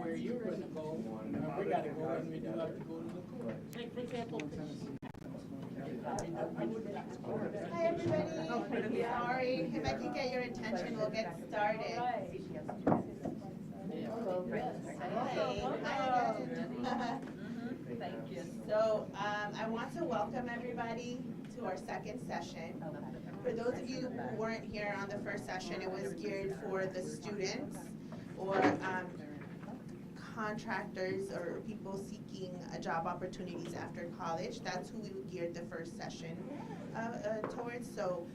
where you're gonna go, we gotta go, and we do have to go to the court. Like, for example, Hi everybody, sorry, if I can get your attention, we'll get started. Hi. Thank you. So I want to welcome everybody to our second session. For those of you who weren't here on the first session, it was geared for the students or contractors or people seeking job opportunities after college. That's who we geared the first session towards. So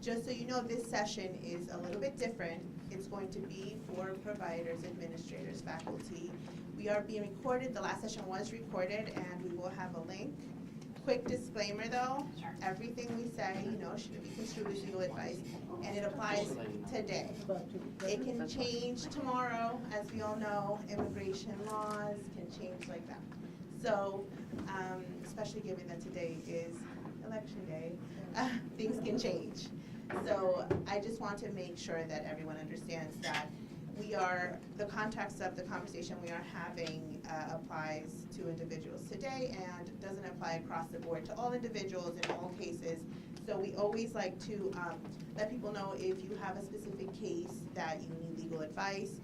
just so you know, this session is a little bit different. It's going to be for providers, administrators, faculty. We are being recorded. The last session was recorded, and we will have a link. Quick disclaimer though, everything we say, shouldn't be construed as legal advice, and it applies today. It can change tomorrow, as we all know. Immigration laws can change like that. So, especially given that today is election day, things can change. So I just want to make sure that everyone understands that the context of the conversation we are having applies to individuals today and doesn't apply across the board to all individuals in all cases. So we always like to let people know if you have a specific case that you need legal advice,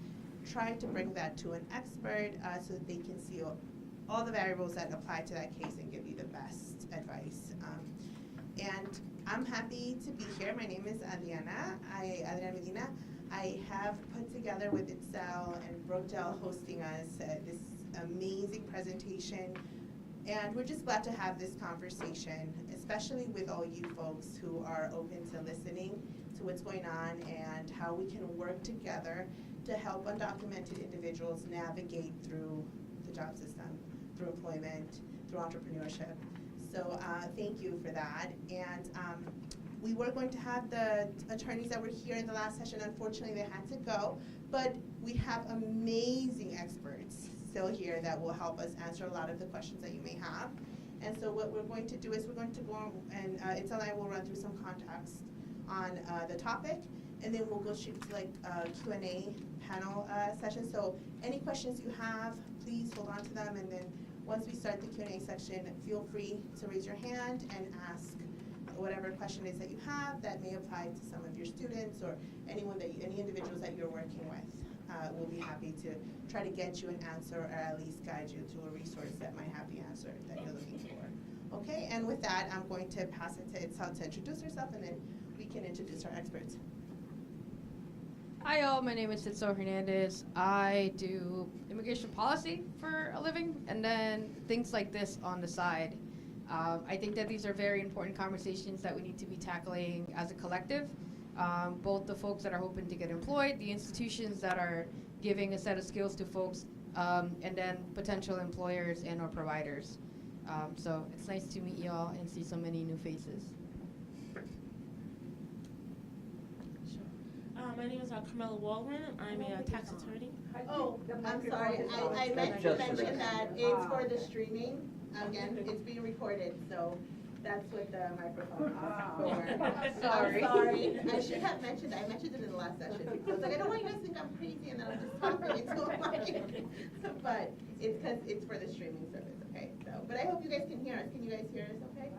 try to bring that to an expert so that they can see all the variables that apply to that case and give you the best advice. And I'm happy to be here. My name is Adriana Medina. I have put together with Itzel and Brookdale hosting us this amazing presentation. And we're just glad to have this conversation, especially with all you folks who are open to listening to what's going on and how we can work together to help undocumented individuals navigate through the job system, through employment, through entrepreneurship. So thank you for that. And we were going to have the attorneys that were here in the last session. Unfortunately, they had to go. But we have amazing experts still here that will help us answer a lot of the questions that you may have. And so what we're going to do is we're going to go and Itzel and I will run through some context on the topic. And then we'll go straight to like Q&A panel session. So any questions you have, please hold on to them. And then once we start the Q&A section, feel free to raise your hand and ask whatever question is that you have that may apply to some of your students or any individuals that you're working with. We'll be happy to try to get you an answer or at least guide you to a resource that might have the answer that you're looking for. Okay, and with that, I'm going to pass it to Itzel to introduce herself, and then we can introduce our experts. Hi all, my name is Itzel Hernandez. I do immigration policy for a living and then things like this on the side. I think that these are very important conversations that we need to be tackling as a collective. Both the folks that are hoping to get employed, the institutions that are giving a set of skills to folks, and then potential employers and or providers. So it's nice to meet you all and see so many new faces. my name is Carmela Waldron. I'm a tax attorney. Oh, I'm sorry. I meant to mention that it's for the streaming. Again, it's being recorded, so that's what the microphone is for. Sorry. I'm sorry. I should have mentioned. I mentioned it in the last session. I was like, I don't want you guys to think I'm crazy and then I'm just talking into a mic. But it's because it's for the streaming service. Okay. So, but I hope you guys can hear us. Can you guys hear us? Okay.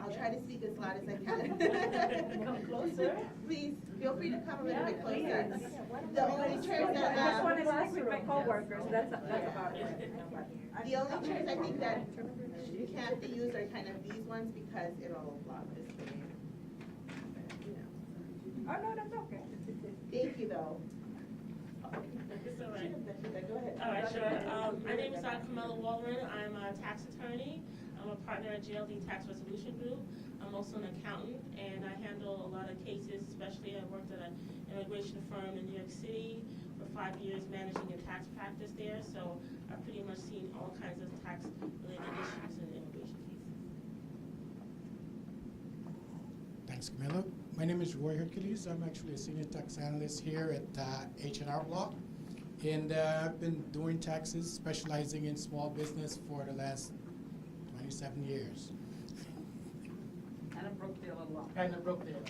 I'll try to speak as loud as I can. Come closer. Please feel free to come a little bit closer. The only chairs that I just want to speak with my coworkers. That's about it. the only chairs I think that can't be used are kind of these ones because it'll block the screen. Oh no, that's okay. Thank you though. It's all right. Go ahead. All right, sure. My name is Carmela Waldron. I'm a tax attorney. I'm a partner at JLD Tax Resolution Group. I'm also an accountant, and I handle a lot of cases, especially I worked at an immigration firm in New York City for 5 years managing a tax practice there, so I've pretty much seen all kinds of tax-related issues in immigration cases. Thanks, Camilla. My name is Roy Hercules. I'm actually a senior tax analyst here at H&R Block. And I've been doing taxes, specializing in small business for the last 27 years. And a Brookdale alum. And a Brookdale.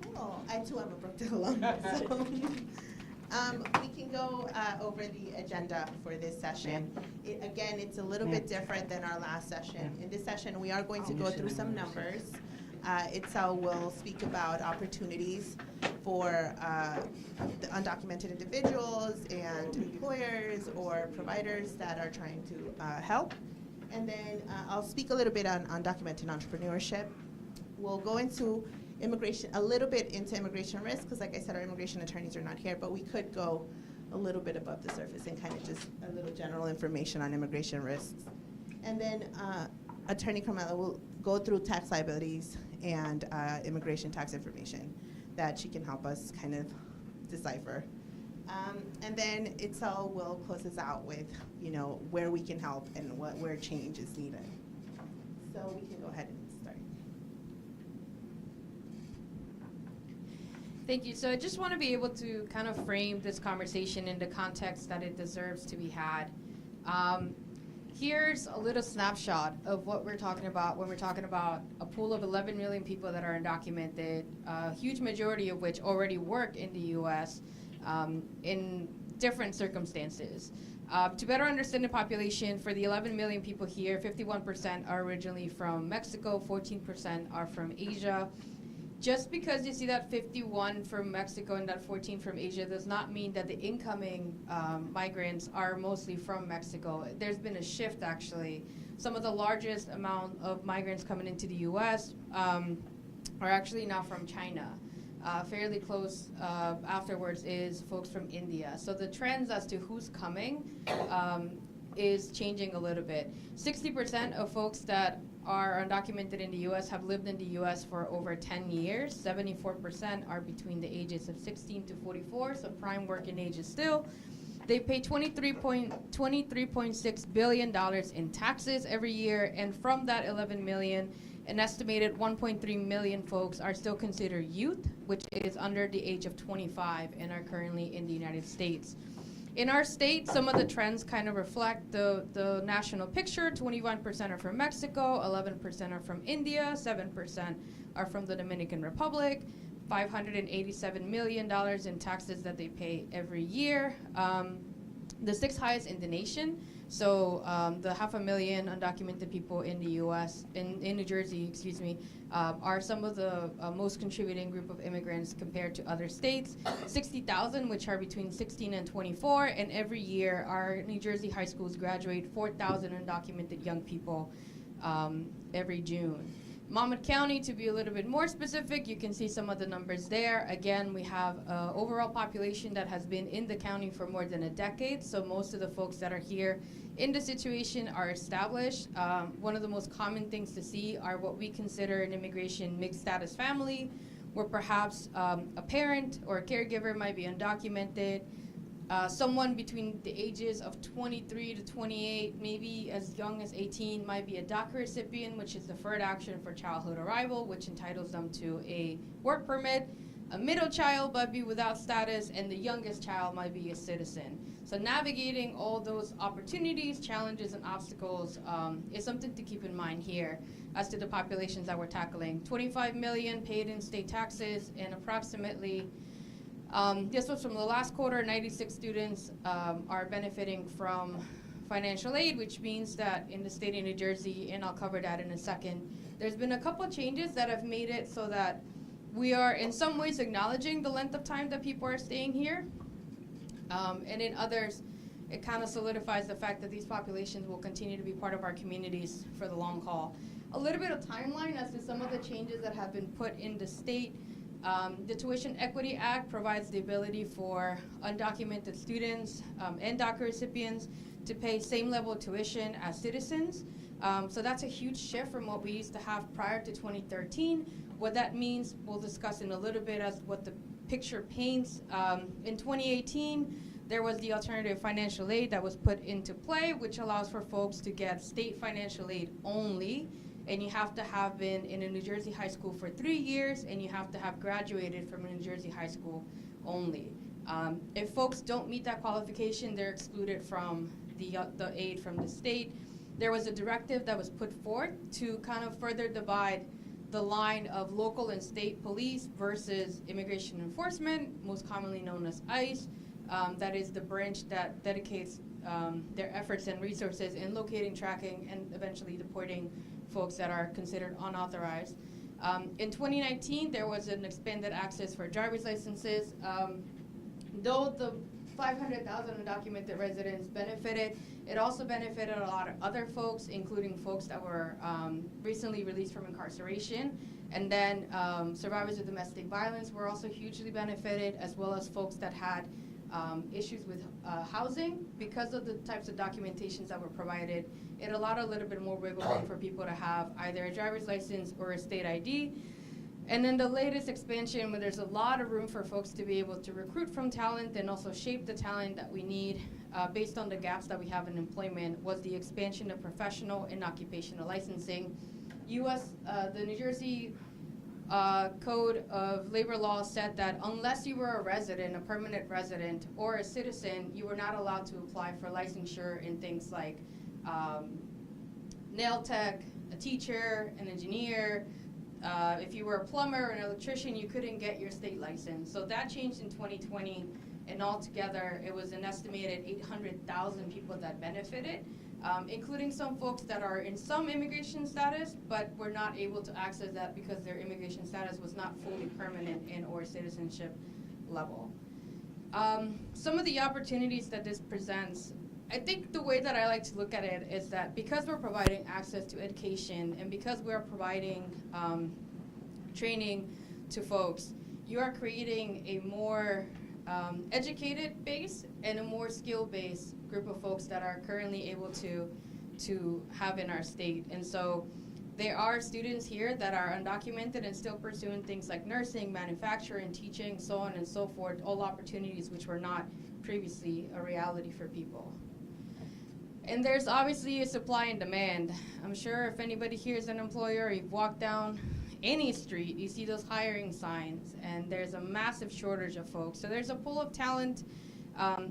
Cool. I too am a Brookdale alum. So, We can go over the agenda for this session. Again, it's a little bit different than our last session. In this session, we are going to go through some numbers. Itzel will speak about opportunities for the undocumented individuals and employers or providers that are trying to help. And then I'll speak a little bit on undocumented entrepreneurship. We'll go into immigration, a little bit into immigration risk, because like I said, our immigration attorneys are not here, but we could go a little bit above the surface and kind of just a little general information on immigration risks. And then Attorney Carmela will go through tax liabilities and immigration tax information that she can help us kind of decipher. And then Itzel will close us out with, you know, where we can help and where change is needed. So we can go ahead and start. Thank you. So I just want to be able to kind of frame this conversation in the context that it deserves to be had. Here's a little snapshot of what we're talking about when we're talking about a pool of 11 million people that are undocumented, a huge majority of which already work in the U.S. In different circumstances. To better understand the population, for the 11 million people here, 51% are originally from Mexico, 14% are from Asia. Just because you see that 51 from Mexico and that 14 from Asia does not mean that the incoming migrants are mostly from Mexico. There's been a shift, actually. Some of the largest amount of migrants coming into the U.S. Are actually now from China. Fairly close afterwards is folks from India. So the trends as to who's coming is changing a little bit. 60% of folks that are undocumented in the U.S. have lived in the U.S. for over 10 years. 74% are between the ages of 16 to 44, so prime working age is still. They pay $23.6 billion in taxes every year, and from that 11 million, an estimated 1.3 million folks are still considered youth, which is under the age of 25 and are currently in the United States. In our state, some of the trends kind of reflect the national picture. 21% are from Mexico, 11% are from India, 7% are from the Dominican Republic, $587 million in taxes that they pay every year. The sixth highest in the nation. So the 500,000 undocumented people in the U.S., in New Jersey, excuse me, are some of the most contributing group of immigrants compared to other states. 60,000, which are between 16 and 24, and every year our New Jersey high schools graduate 4,000 undocumented young people every June. Monmouth County, to be a little bit more specific, you can see some of the numbers there. Again, we have an overall population that has been in the county for more than a decade, so most of the folks that are here in the situation are established. One of the most common things to see are what we consider an immigration mixed status family, where perhaps a parent or a caregiver might be undocumented, someone between the ages of 23 to 28, maybe as young as 18, might be a DACA recipient, which is Deferred Action for Childhood Arrival, which entitles them to a work permit. A middle child might be without status, and the youngest child might be a citizen. So navigating all those opportunities, challenges, and obstacles is something to keep in mind here as to the populations that we're tackling. 25 million paid in state taxes, and approximately this was from the last quarter, 96 students are benefiting from financial aid, which means that in the state of New Jersey, and I'll cover that in a second, there's been a couple changes that have made it so that we are in some ways acknowledging the length of time that people are staying here. And in others, it kind of solidifies the fact that these populations will continue to be part of our communities for the long haul. A little bit of timeline as to some of the changes that have been put in the state. The Tuition Equity Act provides the ability for undocumented students and DACA recipients to pay same level of tuition as citizens. So that's a huge shift from what we used to have prior to 2013. What that means, we'll discuss in a little bit as what the picture paints. In 2018, there was the alternative financial aid that was put into play, which allows for folks to get state financial aid only. And you have to have been in a New Jersey high school for 3 years, and you have to have graduated from a New Jersey high school only. If folks don't meet that qualification, they're excluded from the aid from the state. There was a directive that was put forth to kind of further divide the line of local and state police versus immigration enforcement, most commonly known as ICE, that is the branch that dedicates their efforts and resources in locating, tracking, and eventually deporting folks that are considered unauthorized. In 2019, there was an expanded access for driver's licenses. Though the 500,000 undocumented residents benefited, it also benefited a lot of other folks, including folks that were recently released from incarceration. And then survivors of domestic violence were also hugely benefited, as well as folks that had issues with housing. Because of the types of documentations that were provided, it allowed a little bit more wiggle room for people to have either a driver's license or a state ID. And then the latest expansion, where there's a lot of room for folks to be able to recruit from talent and also shape the talent that we need based on the gaps that we have in employment, was the expansion of professional and occupational licensing. The New Jersey Code of Labor Law said that unless you were a resident, a permanent resident, or a citizen, you were not allowed to apply for licensure in things like nail tech, a teacher, an engineer. If you were a plumber or an electrician, you couldn't get your state license. So that changed in 2020, and altogether it was an estimated 800,000 people that benefited, including some folks that are in some immigration status, but were not able to access that because their immigration status was not fully permanent in or citizenship level. Some of the opportunities that this presents, I think the way that I like to look at it is that because we're providing access to education and because we're providing training to folks, you are creating a more educated base and a more skill-based group of folks that are currently able to have in our state. And so there are students here that are undocumented and still pursuing things like nursing, manufacturing, teaching, so on and so forth, all opportunities which were not previously a reality for people. And there's obviously a supply and demand. I'm sure if anybody here is an employer, you've walked down any street, you see those hiring signs, and there's a massive shortage of folks. So there's a pool of talent.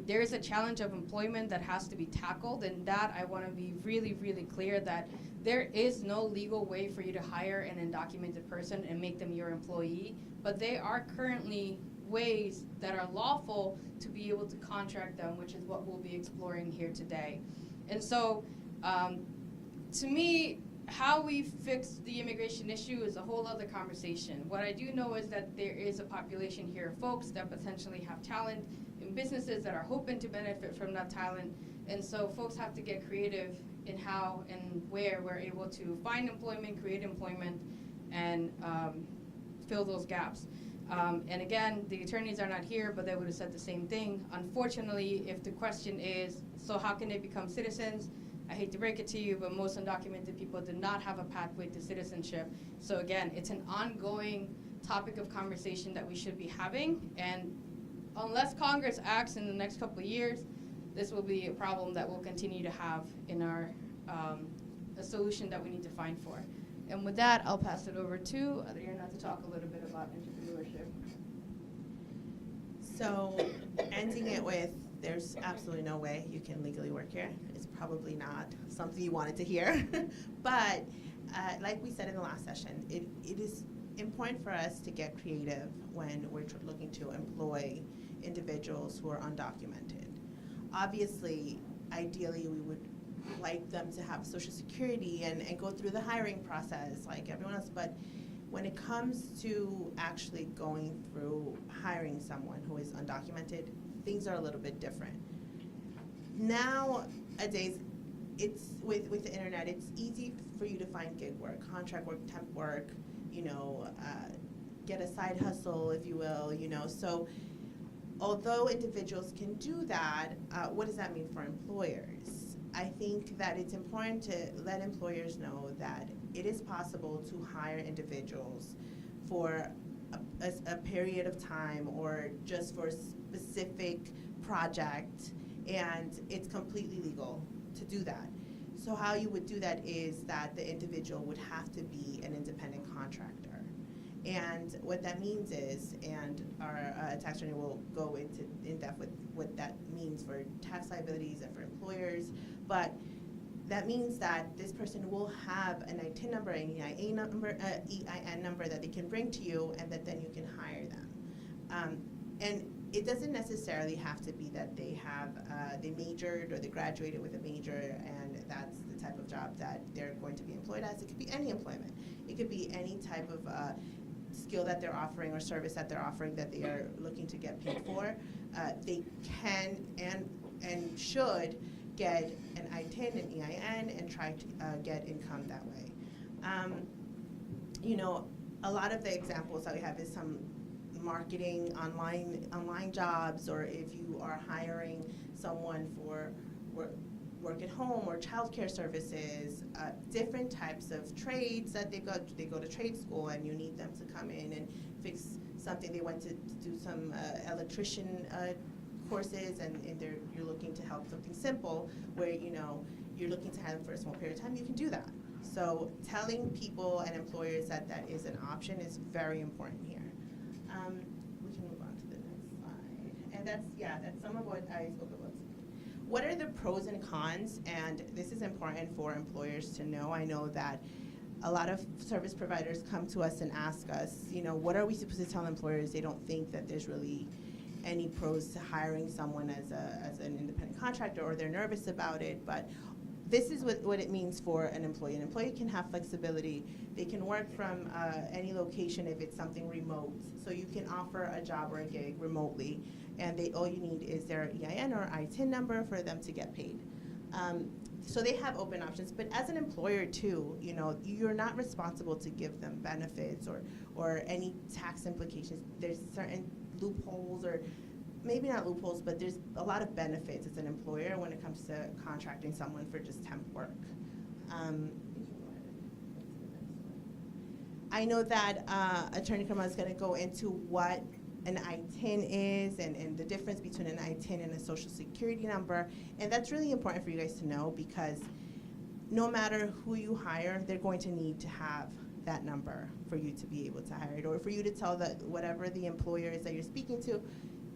There is a challenge of employment that has to be tackled, and that I want to be really, really clear that there is no legal way for you to hire an undocumented person and make them your employee, but there are currently ways that are lawful to be able to contract them, which is what we'll be exploring here today. And so, to me, how we fix the immigration issue is a whole other conversation. What I do know is that there is a population here of folks that potentially have talent in businesses that are hoping to benefit from that talent. And so folks have to get creative in how and where we're able to find employment, create employment, and fill those gaps. And again, the attorneys are not here, but they would have said the same thing. Unfortunately, if the question is, so how can they become citizens? I hate to break it to you, but most undocumented people do not have a pathway to citizenship. So again, it's an ongoing topic of conversation that we should be having. And unless Congress acts in the next couple of years, this will be a problem that we'll continue to have in our, a solution that we need to find for. And with that, I'll pass it over to Adriana to talk a little bit about entrepreneurship. So, ending it with, there's absolutely no way you can legally work here. It's probably not something you wanted to hear. But like we said in the last session, it is important for us to get creative when we're looking to employ individuals who are undocumented. Obviously, ideally, we would like them to have Social Security and go through the hiring process like everyone else, but when it comes to actually going through hiring someone who is undocumented, things are a little bit different. Nowadays, it's with the internet, it's easy for you to find gig work, contract work, temp work, get a side hustle, if you will, So although individuals can do that, what does that mean for employers? I think that it's important to let employers know that it is possible to hire individuals for a period of time or just for a specific project, and it's completely legal to do that. So how you would do that is that the individual would have to be an independent contractor. And what that means is, and our tax attorney will go in depth with what that means for tax liabilities and for employers, but that means that this person will have an ITIN number, an EIN number that they can bring to you, and that then you can hire them. And it doesn't necessarily have to be that they have, they majored or they graduated with a major and that's the type of job that they're going to be employed as. It could be any employment. It could be any type of skill that they're offering or service that they're offering that they are looking to get paid for. They can and should get an ITIN, an EIN, and try to get income that way. You know, a lot of the examples that we have is some marketing, online jobs, or if you are hiring someone for work at home or childcare services, different types of trades that they go to trade school and you need them to come in and fix something. They went to do some electrician courses and you're looking to help something simple where you're looking to have them for a small period of time. You can do that. So telling people and employers that that is an option is very important here. We can move on to the next slide. And that's some of what I spoke about. What are the pros and cons? And this is important for employers to know. I know that a lot of service providers come to us and ask us, what are we supposed to tell employers? They don't think that there's really any pros to hiring someone as an independent contractor, or they're nervous about it. But this is what it means for an employee. An employee can have flexibility. They can work from any location if it's something remote. So you can offer a job or a gig remotely, and all you need is their EIN or ITIN number for them to get paid. So they have open options. But as an employer too, you're not responsible to give them benefits or any tax implications. There's certain loopholes, or maybe not loopholes, but there's a lot of benefits as an employer when it comes to contracting someone for just temp work. I know that Attorney Carmel is going to go into what an ITIN is and the difference between an ITIN and a social security number. And that's really important for you guys to know, because no matter who you hire, they're going to need to have that number for you to be able to hire it, or for you to tell whatever the employer is that you're speaking to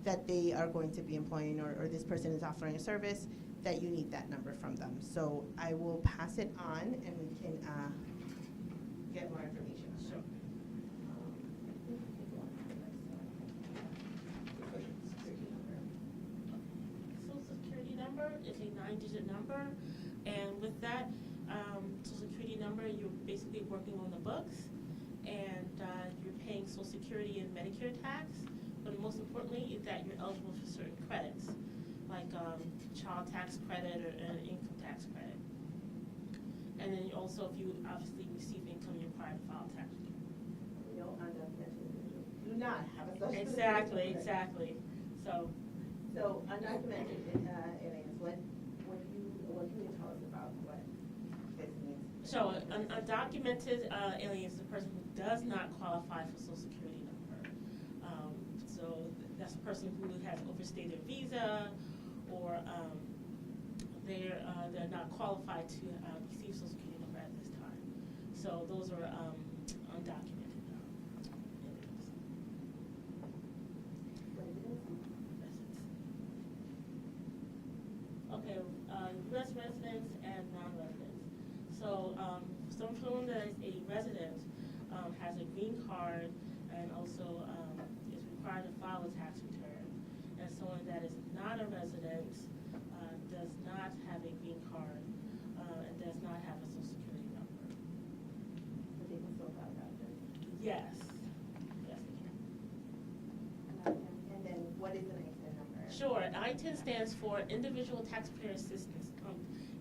that they are going to be employing, or this person is offering a service, that you need that number from them. So I will pass it on and we can get more information. Sure. Social Security number is a 9-digit number, and with that Social Security number, you're basically working on the books, and you're paying Social Security and Medicare tax. But most importantly is that you're eligible for certain credits, like child tax credit or income tax credit. And then also, if you obviously receive income, you're required to file tax return. No undocumented individuals do not have a social Exactly, security. exactly. So undocumented aliens, what can you tell us about what this means? So an undocumented alien is the person who does not qualify for Social Security number. So that's a person who has overstayed their visa, or they're not qualified to receive Social Security number at this time. So those are undocumented aliens. Okay, U.S. residents and non-residents. So someone that is a resident has a green card and also is required to file a tax return. And someone that is not a resident does not have a green card and does not have a Social Security number. But they can still file that. Yes. Yes, they can. And then what is an ITIN number? Sure. ITIN stands for Individual Taxpayer Assistance,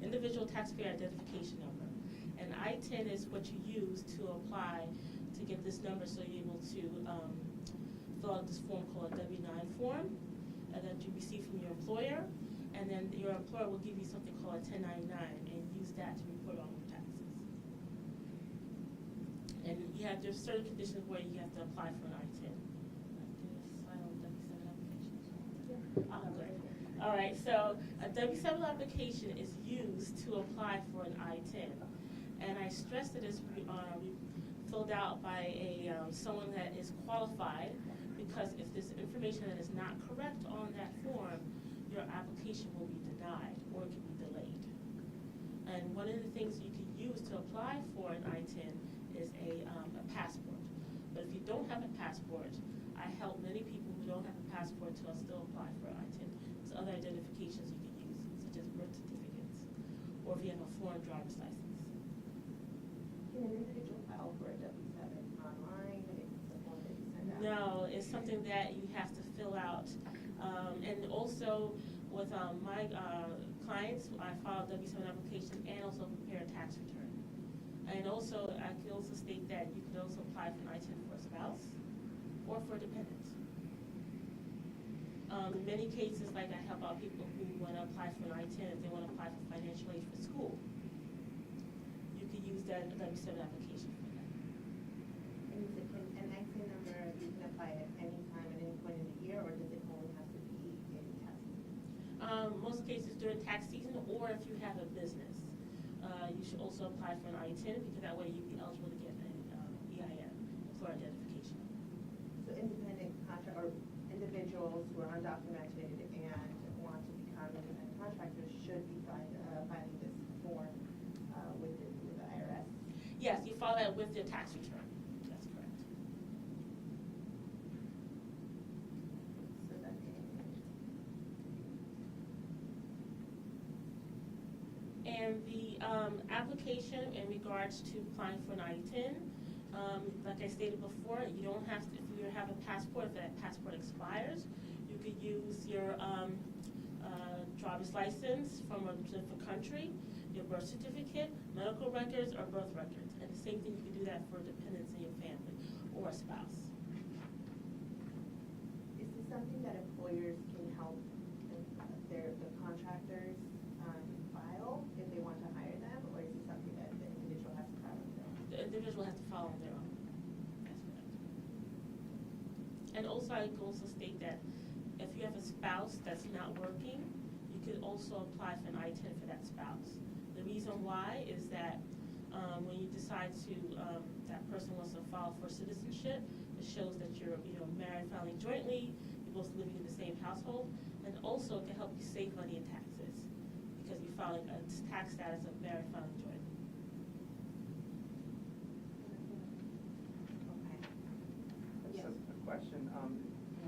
Individual Taxpayer Identification Number. And ITIN is what you use to apply to get this number, so you're able to fill out this form called a W-9 form that you receive from your employer, and then your employer will give you something called a 1099 and use that to report on your taxes. And there's certain conditions where you have to apply for an ITIN. Sign on W-7 application. Oh, good. All right, so a W-7 application is used to apply for an ITIN. And I stress that it's filled out by someone that is qualified, because if there's information that is not correct on that form, your application will be denied or it can be delayed. And one of the things you can use to apply for an ITIN is a passport. But if you don't have a passport, I help many people who don't have a passport to still apply for I-10. There's other identifications you can use, such as birth certificates, or if you have a foreign driver's license. Can an individual file for a W-7 online? It's a form that you send out? No, it's something that you have to fill out. And also with my clients, I file a W-7 application and also prepare a tax return. And also, I can also state that you can also apply for an I-10 for a spouse or for a dependent. In many cases, like I help out people who want to apply for an I-10 if they want to apply for financial aid for school. You can use that W-7 application for that. And is it an I-10 number, you can apply at any time, at any point in the year, or does it only have to be in tax season? Most cases during tax season, or if you have a business, you should also apply for an I-10 because that way you'd be eligible to get an EIN, employer identification. So independent or individuals who are undocumented and want to become independent contractors should be filing this form with the IRS? Yes, you file that with your tax return. That's correct. So that And the application in regards to applying for an I-10, like I stated before, you don't have to, if you have a passport, if that passport expires, you could use your driver's license from a different country, your birth certificate, medical records, or birth records. And the same thing, you can do that for dependents in your family or a spouse. Is this something that employers can help the contractors file if they want to hire them, or is it something that the individual has to file on their own? The individual has to file on their own. That's correct. And also, I can also state that if you have a spouse that's not working, you could also apply for an I-10 for that spouse. The reason why is that when you decide to, that person wants to file for citizenship, it shows that you're married, filing jointly, you're both living in the same household, and also it can help you save money in taxes because you're filing a tax status of married, filing jointly. Okay. Just Yes. a question.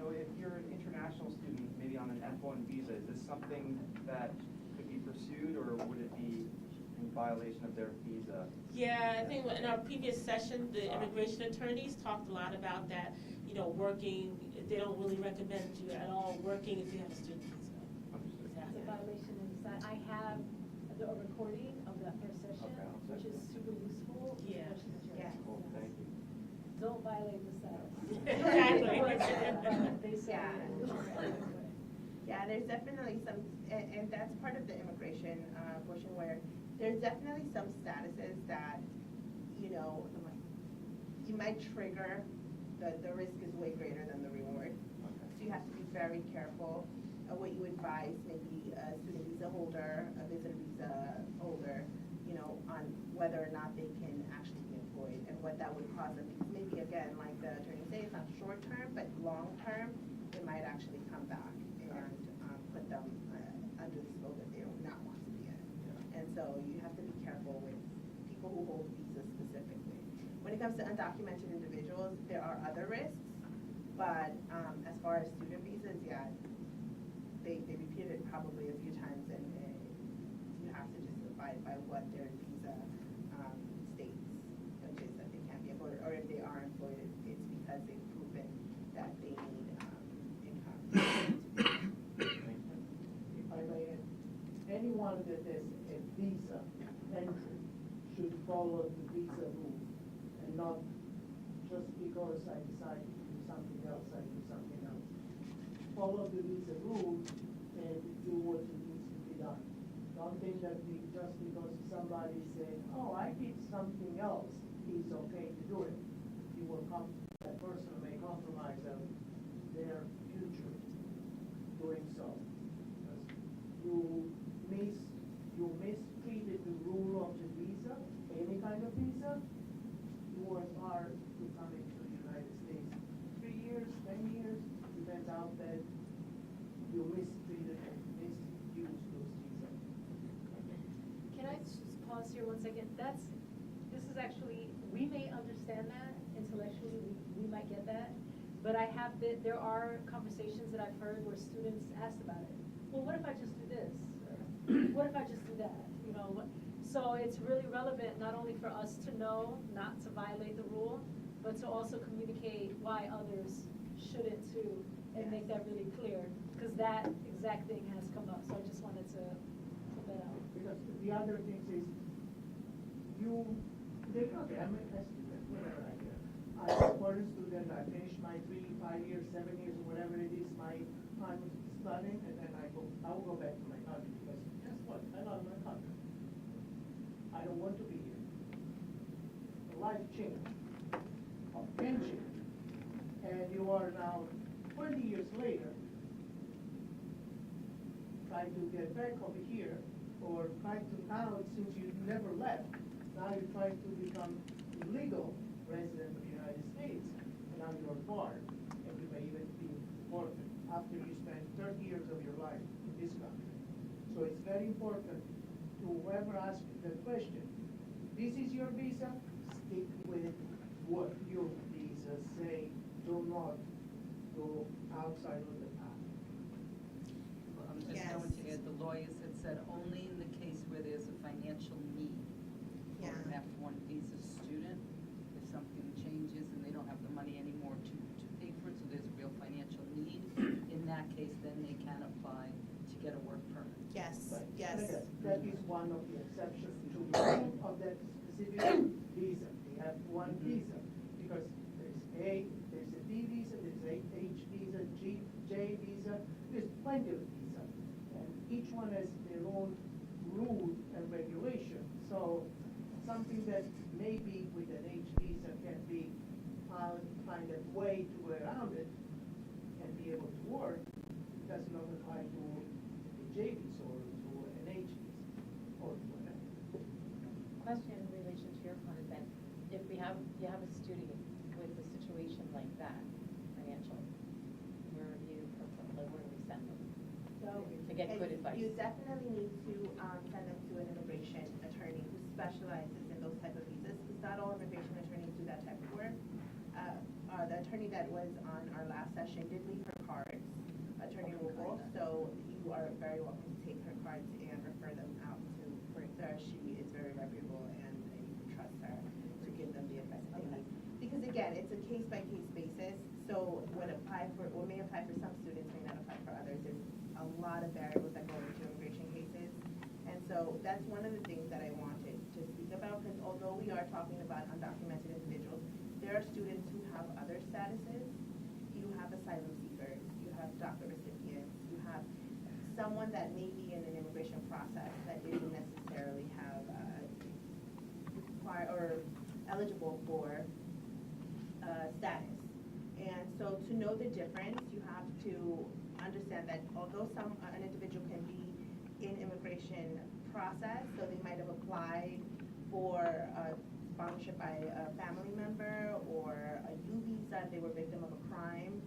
If you're an international student, maybe on an F1 visa, is this something that could be pursued, or would it be in violation of their visa? Yeah, I think in our previous session, the immigration attorneys talked a lot about that, working, they don't really recommend you at all working if you have a student visa. Understood. It's a Exactly. violation of that. I have the recording of that first session, Okay, I'll which check is that. super useful. Yeah. especially with your Yeah. Cool, access. thank you. Don't violate the status. Exactly. They say. Yeah. Yeah, there's definitely some, and that's part of the immigration portion where there's definitely some statuses that, you might trigger, the risk is way greater than the reward. Okay. So you have to be very careful of what you advise maybe a student visa holder, a visitor visa holder, on whether or not they can actually be employed and what that would cause them. Because maybe, again, like the attorney said, it's not short term, but long term, it might actually come back and put them under the scope that they do not want to be in. Yeah. And so you have to be careful with people who hold visas specifically. When it comes to undocumented individuals, there are other risks, but as far as student visas, yeah, they repeated it probably a few times, and you have to just abide by what their visa states, which is that they can't be employed, or if they are employed, it's because they've proven that they need income. If I may add, anyone that has a visa entry should follow the visa rules, and not just because I decide to do something else, I do something else. Follow the visa rules and do what needs to be done. Don't think that just because somebody said, oh, I did something else, it's okay to do it. That person may compromise their future doing so. Because you mistreated the rule of the visa, any kind of visa, you are barred to coming to the United States. 3 years, 10 years, depends how bad you mistreated and misused those visas. Can I just pause here 1 second? This is actually, we may understand that intellectually, we might get that. But there are conversations that I've heard where students asked about it. Well, what if I just do this? Or what if I just do that? You know, so it's really relevant not only for us to know not to violate the rule, but to also communicate why others shouldn't too, and make that really clear, because that exact thing has come up. So I just wanted to put that out. Because the other thing is, they're not a student, whatever I get. I'm a foreign student, I finished my 3, 5 years, 7 years, whatever it is, I'm studying, and then I will go back to my country, because guess what, I love my country. I don't want to be here. Life change, can change, and you are now 20 years later, trying to get back over here, or trying to now, since you never left, now you're trying to become legal resident of the United States, and now you're barred, and you may even be deported after you spend 30 years of your life in this country. So it's very important to whoever asks the question, this is your visa, stick with what your visa say, do not go outside of the path. I'm just Yes. going to add, the lawyers had said only in the case where there's a financial need for an Yeah. F1 visa student, if something changes and they don't have the money anymore to pay for it, so there's a real financial need, in that case, then they can apply to get a work permit. Yes, But yes. that is one of the exceptions to the rule of that specific visa. They have one visa, because there's a D visa, there's a H visa, J visa, there's plenty of visa. And each one has their own rule and regulation. So something that maybe with an H visa can be find a way to go around it and be able to work, does not apply to a J visa or to an H visa or whatever. Question in relation to your point is that if you have a student with a situation like that, financial, where do we send them? So To get good advice. You definitely need to send them to an immigration attorney who specializes in those type of visas, because not all immigration attorneys do that type of work. The attorney that was on our last session did leave her cards, Attorney Rubel, so you are very welcome to take her cards and refer them out to her. She is very reputable, and you can trust her to give them the advice that they need. Because again, it's a case-by-case basis, so what may apply for some students may not apply for others. There's a lot of variables that go into immigration cases. And so that's one of the things that I wanted to speak about, because although we are talking about undocumented individuals, there are students who have other statuses. You have asylum seekers, you have DACA recipients, you have someone that may be in an immigration process that didn't necessarily have or eligible for status. And so to know the difference, you have to understand that although an individual can be in immigration process, so they might have applied for sponsorship by a family member or a U visa, they were victim of a crime,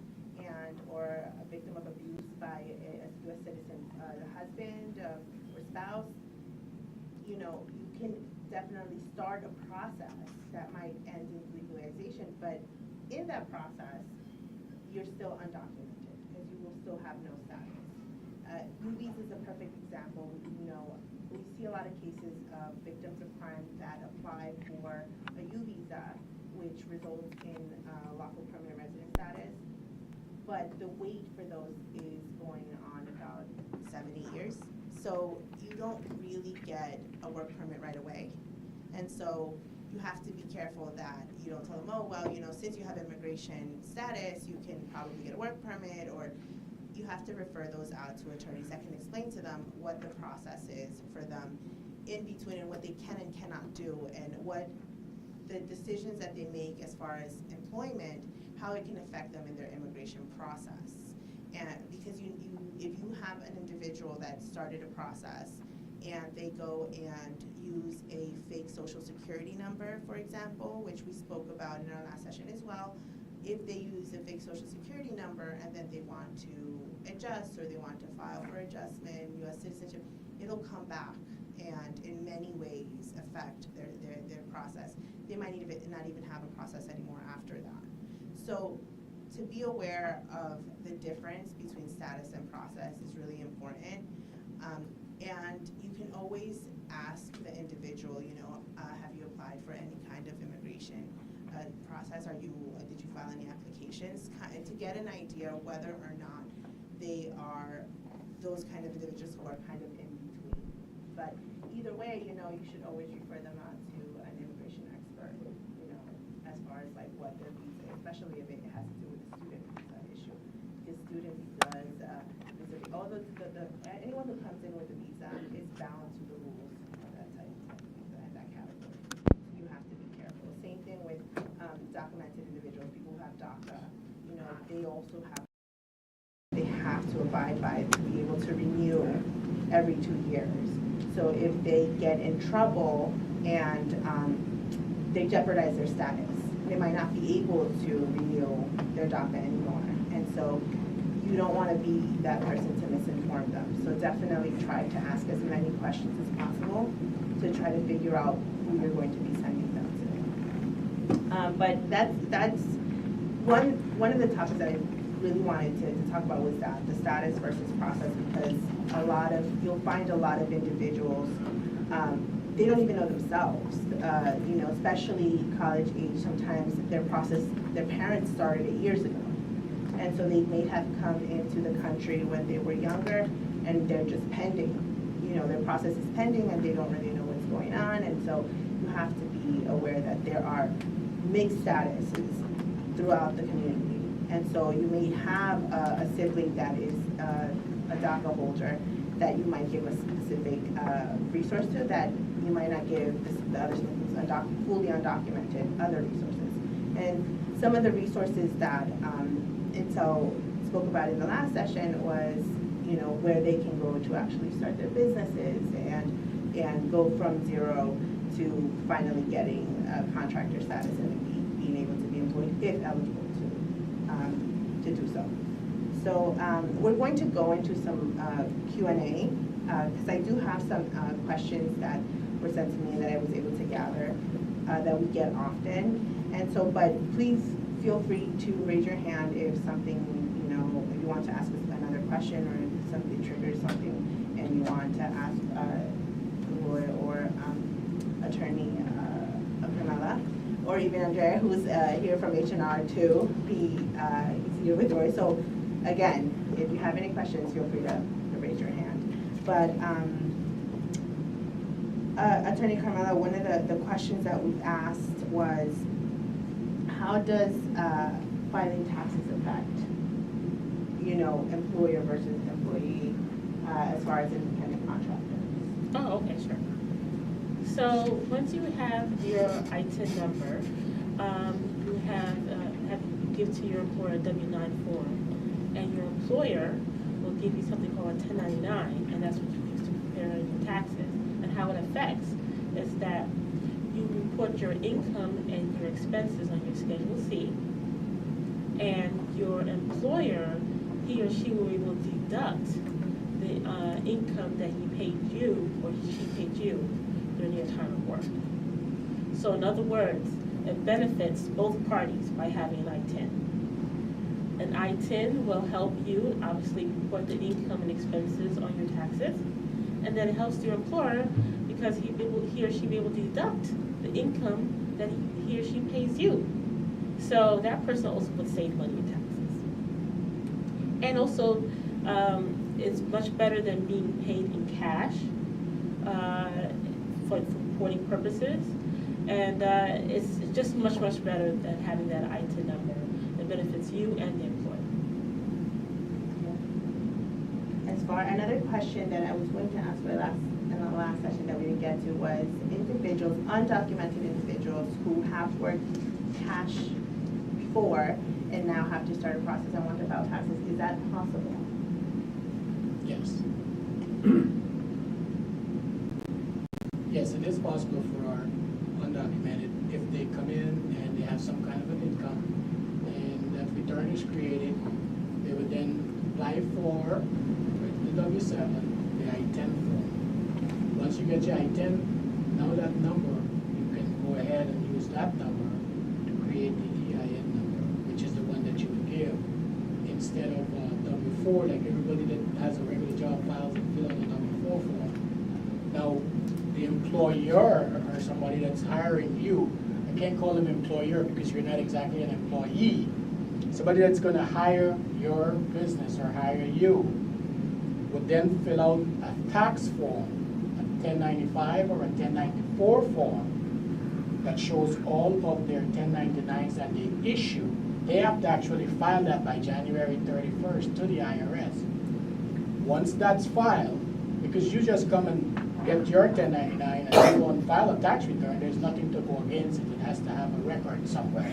or a victim of abuse by a U.S. citizen husband or spouse. You know, you can definitely start a process that might end in legalization, but in that process, you're still undocumented because you will still have no status. U visa is a perfect example. You know, we see a lot of cases of victims of crime that apply for a U visa, which results in lawful permanent resident status. But the wait for those is going on about 7 years. So you don't really get a work permit right away. And so you have to be careful that you don't tell them, oh, well, you know, since you have immigration status, you can probably get a work permit, or you have to refer those out to attorneys that can explain to them what the process is for them in between and what they can and cannot do, and what the decisions that they make as far as employment, how it can affect them in their immigration process. And because if you have an individual that started a process and they go and use a fake social security number, for example, which we spoke about in our last session as well, if they use a fake social security number and then they want to adjust or they want to file for adjustment, U.S. citizenship, it'll come back and in many ways affect their process. They might not even have a process anymore after that. So to to be aware of the difference between status and process is really important. And you can always ask the individual, have you applied for any kind of immigration process? Did you file any applications? To get an idea whether or not they are those kind of individuals who are kind of in between. But either way, you should always refer them out to an immigration expert, as far as like what their visa, especially if it has to do with the student visa issue. Because student visas, anyone who comes in with a visa is bound to the rules of that type of visa and that category. You have to be careful. Same thing with documented individuals, people who have DACA. They have to abide by to be able to renew every 2 years. So if they get in trouble and they jeopardize their status, they might not be able to renew their DACA anymore. And so you don't want to be that person to misinform them. So definitely try to ask as many questions as possible to try to figure out who you're going to be sending them to. But that's one of the topics that I really wanted to talk about was that, the status versus process, because you'll find a lot of individuals, they don't even know themselves, especially college age, sometimes their parents started it years ago. And so they may have come into the country when they were younger and they're just pending. Their process is pending and they don't really know what's going on. And so you have to be aware that there are mixed statuses throughout the community. And so you may have a sibling that is a DACA holder that you might give a specific resource to that you might not give the other siblings fully undocumented other resources. And some of the resources that Intel spoke about in the last session was, where they can go to actually start their businesses and go from zero to finally getting contractor status and being able to be employed if eligible to do so. So we're going to go into some Q&A because I do have some questions that were sent to me that I was able to gather that we get often. And so, but please feel free to raise your hand if something, if you want to ask us another question or if something triggers something and you want to ask Roy or Attorney Camilla, or even Andrea, who's here from H&R too. He's here with Roy. So again, if you have any questions, feel free to raise your hand. But Attorney Carmela, one of the questions that we asked was, how does filing taxes affect, employer versus employee as far as independent contractors? Oh, okay, sure. So once you have your ITIN number, you have to give to your employer a W-9 form, and your employer will give you something called a 1099, and that's what you use to prepare your taxes. And how it affects is that you report your income and your expenses on your Schedule C, and your employer, he or she will be able to deduct the income that he paid you or she paid you during your time of work. So in other words, it benefits both parties by having an I-10. An I-10 will help you obviously report the income and expenses on your taxes, and then it helps your employer because he or she be able to deduct the income that he or she pays you. So that person also would save money in taxes. And also, it's much better than being paid in cash for reporting purposes. And it's just much, much better than having that ITIN number that benefits you and the employer. Another question that I was going to ask in the last session that we didn't get to was individuals, undocumented individuals who have worked cash before and now have to start a process and want to file taxes. Is that possible? Yes. Yes, it is possible for our undocumented if they come in and they have some kind of an income and that return is created, they would then apply for the W-7, the I-10 form. Once you get your I-10, now that number, you can go ahead and use that number to create the EIN number, which is the one that you would give W-4, like everybody that has a regular job files and fill out the W-4 form. Now, the employer or somebody that's hiring you, I can't call them employer because you're not exactly an employee. Somebody that's gonna hire your business or hire you would then fill out a tax form, a 1095 or a 1094 form that shows all of their 1099s that they issue. They have to actually file that by January 31st to the IRS. Once that's filed, because you just come and get your 1099 and you won't file a tax return, there's nothing to go against it. It has to have a record somewhere.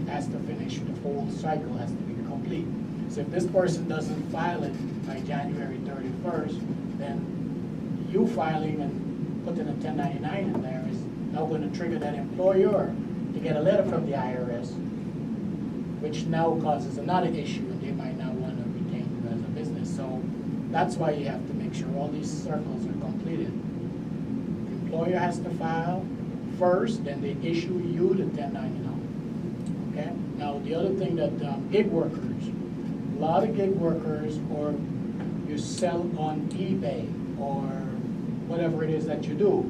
It has to finish, the whole cycle has to be complete. So if this person doesn't file it by January 31st, then you filing and putting a 1099 in there is now going to trigger that employer to get a letter from the IRS, which now causes another issue, and they might not want to retain you as a business. So that's why you have to make sure all these circles are completed. The employer has to file first, then they issue you the 1099. Okay? Now, the other thing that gig workers, a lot of gig workers, or you sell on eBay or whatever it is that you do.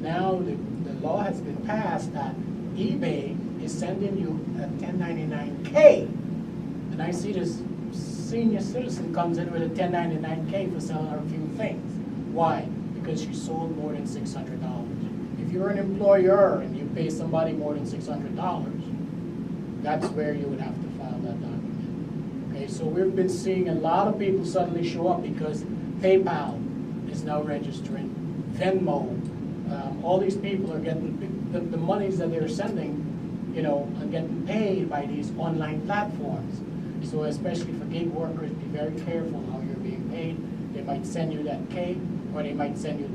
Now, the law has been passed that eBay is sending you a 1099K. And I see this senior citizen comes in with a 1099K for selling her few things. Why? Because she sold more than $600. If you're an employer and you pay somebody more than $600, that's where you would have to file that document. Okay, so we've been seeing a lot of people suddenly show up because PayPal is now registering, Venmo, all these people are getting, the monies that they're sending, you know, are getting paid by these online platforms. So especially for gig workers, be very careful how you're being paid. They might send you that K, or they might send you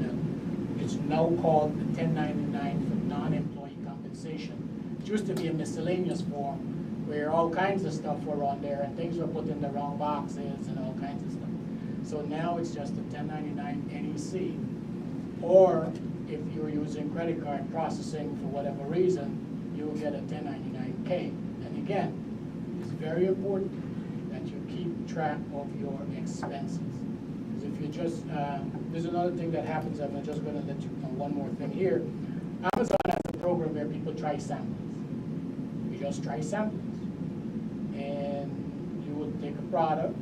it's now called the 1099 for non-employee compensation. It used to be a miscellaneous form where all kinds of stuff were on there and things were put in the wrong boxes and all kinds of stuff. So now it's just a 1099 NEC. Or if you're using credit card processing for whatever reason, you'll get a 1099K. And again, it's very important that you keep track of your expenses. Because if you just, there's another thing that happens, I'm just gonna let you know one more thing here. Amazon has a program where people try samples. You just try samples. And you would take a product,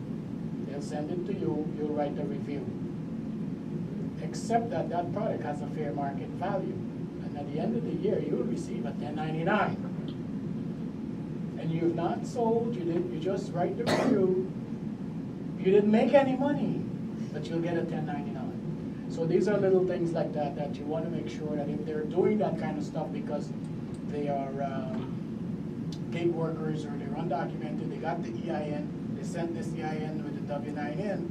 they'll send it to you, you'll write a review. Except that that product has a fair market value. And at the end of the year, you'll receive a 1099. And you've not sold, you just write the review. You didn't make any money, but you'll get a 1099. So these are little things like that that you want to make sure that if they're doing that kind of stuff because they are gig workers or they're undocumented, they got the EIN, they sent this EIN with the W-9 in.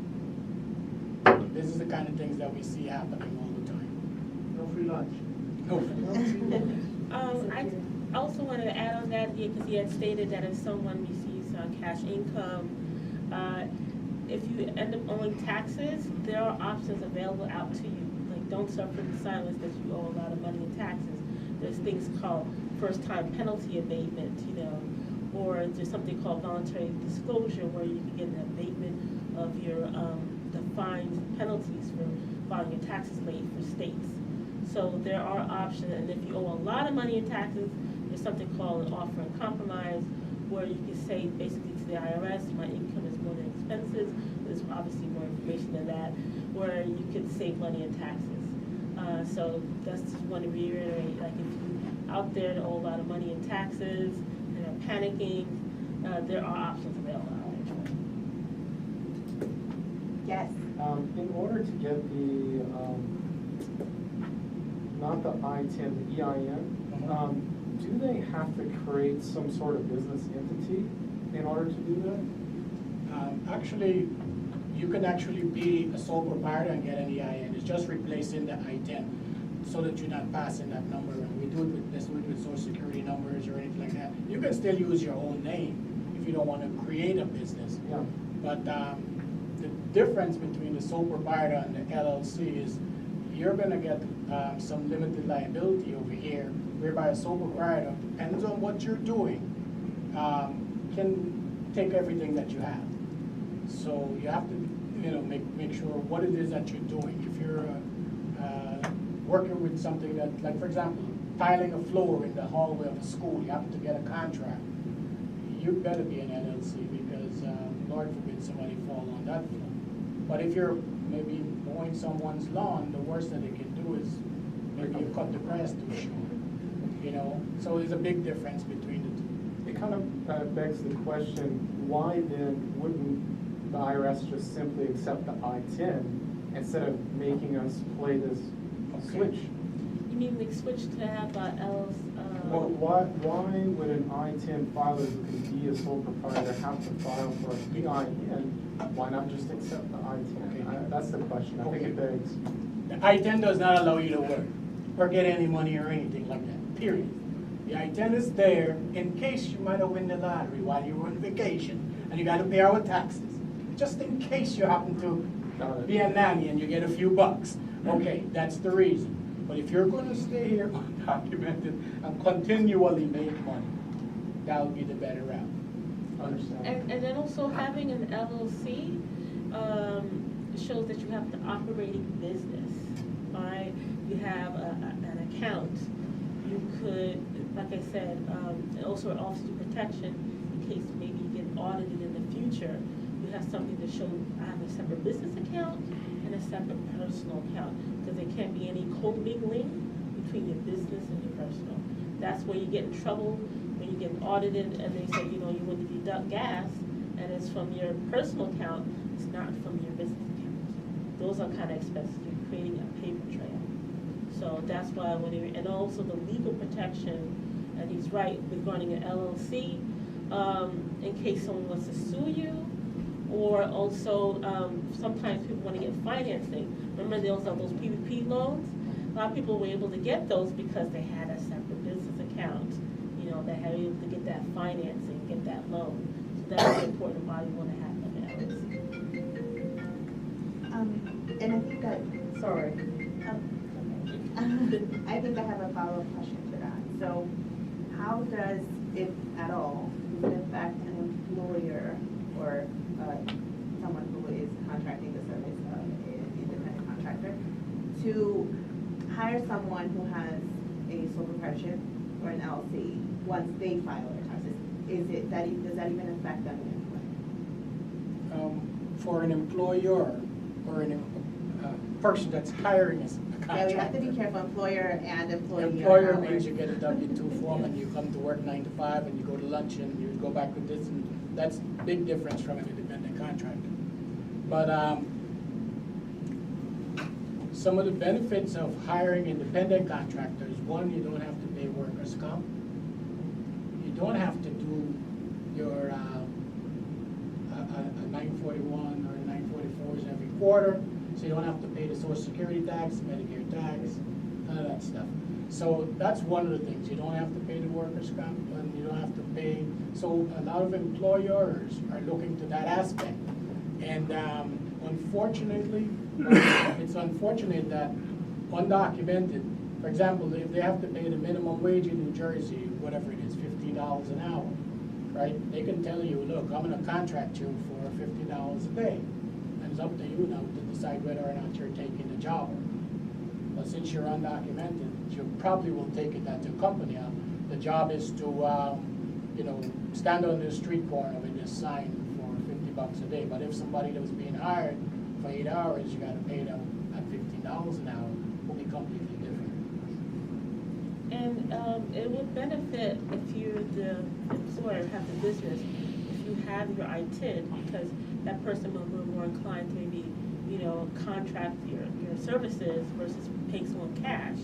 This is the kind of things that we see happening all the time. No free lunch. No free lunch. I also wanted to add on that, because he had stated that if someone receives cash income, if you end up owing taxes, there are options available out to you. Like, don't suffer the silence that you owe a lot of money in taxes. There's things called first-time penalty abatement, you know, or there's something called voluntary disclosure where you can get an abatement of your the fines and penalties for filing your taxes late for states. So there are options, and if you owe a lot of money in taxes, there's something called an offer in compromise, where you can say basically to the IRS, my income is more than expenses. There's obviously more information than that, where you could save money in taxes. So that's just want to reiterate, like if you out there that owe a lot of money in taxes and are panicking, there are options available out there. Yes. In order to get the, not the I-10, the EIN, do they have to create some sort of business entity in order to do that? Actually, you can actually be a sole proprietor and get an EIN. It's just replacing the I-10 so that you're not passing that number. And we do it with Social Security numbers or anything like that. You can still use your own name if you don't want to create a business. Yeah. But the difference between the sole proprietor and the LLC is you're going to get some limited liability over here, whereby a sole proprietor, depends on what you're doing, can take everything that you have. So you have to, make sure what it is that you're doing. If you're working with something that, like for example, tiling a floor in the hallway of a school, you have to get a contract. You better be an LLC because Lord forbid somebody fall on that floor. But if you're maybe mowing someone's lawn, the worst that they can do is maybe you cut the grass too short. So there's a big difference between the two. It kind of begs the question, why then wouldn't the IRS just simply accept the I-10 instead of making us play this switch? You mean they switch to have else? Well, why would an I-10 filer who can be a sole proprietor have to file for an EIN? Why not just accept the I-10? That's the question. I think it begs. The I-10 does not allow you to work or get any money or anything like that, period. The I-10 is there in case you might have won the lottery while you were on vacation and you got to pay our taxes. Just in case you happen to be a nanny and you get a few bucks. Okay, that's the reason. But if you're going to stay here undocumented and continually make money, that would be the better route. Understand. And then also having an LLC shows that you have the operating business, all right? You have an account. You could, like I said, also it offers you protection in case maybe you get audited in the future. You have something to show, I have a separate business account and a separate personal account, because there can't be any commingling between your business and your personal. That's where you get in trouble when you get audited and they say, you want to deduct gas, and it's from your personal account, it's not from your business account. Those are kind of expensive. You're creating a paper trail. So that's why and also the legal protection, and he's right regarding an LLC, in case someone wants to sue you, or also sometimes people want to get financing. Remember those PPP loans? A lot of people were able to get those because they had a separate business account. They had able to get that financing, get that loan. So that's important why you want to have an LLC. And I think that, Sorry. I think I have a follow-up question to that. So how does, if at all, does it affect an employer or someone who is contracting the service of an independent contractor to hire someone who has a sole proprietorship or an LLC once they file their taxes? Does that even affect them in any way? For an employer or a person that's hiring a Yeah, we contractor. have to be careful, employer and employee. Employer means you get a W-2 form and you come to work 9 to 5 and you go to lunch and you go back with this, and that's a big difference from an independent contractor. But some of the benefits of hiring independent contractors, one, you don't have to pay workers' comp. You don't have to do your a 941 or 944s every quarter, so you don't have to pay the Social Security tax, Medicare tax, none of that stuff. So that's one of the things. You don't have to pay the workers' comp, and you don't have to pay. So a lot of employers are looking to that aspect. And unfortunately, it's unfortunate that undocumented, for example, if they have to pay the minimum wage in New Jersey, whatever it is, $15 an hour, right? They can tell you, look, I'm going to contract you for $50 a day. And it's up to you now to decide whether or not you're taking the job. But since you're undocumented, you probably will take it at the company. The job is to, stand on the street corner with this sign for $50 a day. But if somebody that was being hired for 8 hours, you got to pay them at $15 an hour, it will be completely different. And it would benefit if you're the employer, have the business, if you have your ITIN, because that person will be more inclined to maybe, contract your services versus pay someone cash.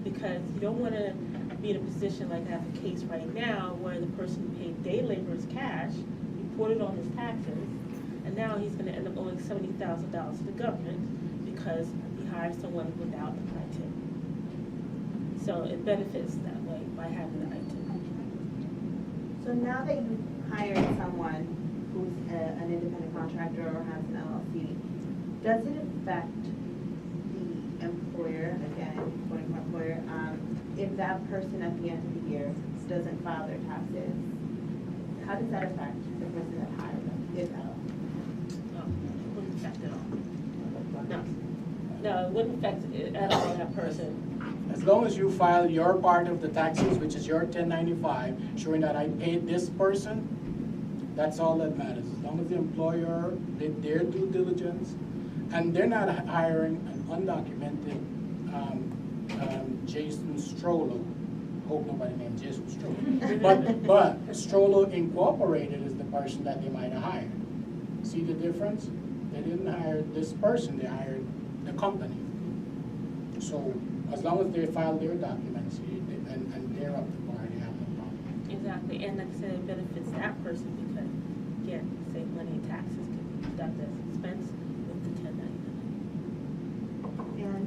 Because you don't want to be in a position like I have a case right now where the person paid day laborers cash, reported on his taxes, and now he's going to end up owing $70,000 to the government because he hired someone without an ITIN. So it benefits that way by having an ITIN. So now that you've hired someone who's an independent contractor or has an LLC, does it affect the employer, again, quoting my employer, if that person at the end of the year doesn't file their taxes? How does that affect the person that hired them, if at all? No, it wouldn't affect at all. No, no, it wouldn't affect it at all that person. As long as you file your part of the taxes, which is your 1095, showing that I paid this person, that's all that matters. As long as the employer did their due diligence, and they're not hiring an undocumented Jason Strollo. Hope nobody named Jason Strollo. But Strollo Incorporated is the person that they might have hired. See the difference? They didn't hire this person, they hired the company. So as long as they file their documents and they're up to par, they have no problem. Exactly, and like I said, it benefits that person because, again, save money in taxes can be deducted as expense with the 1099. And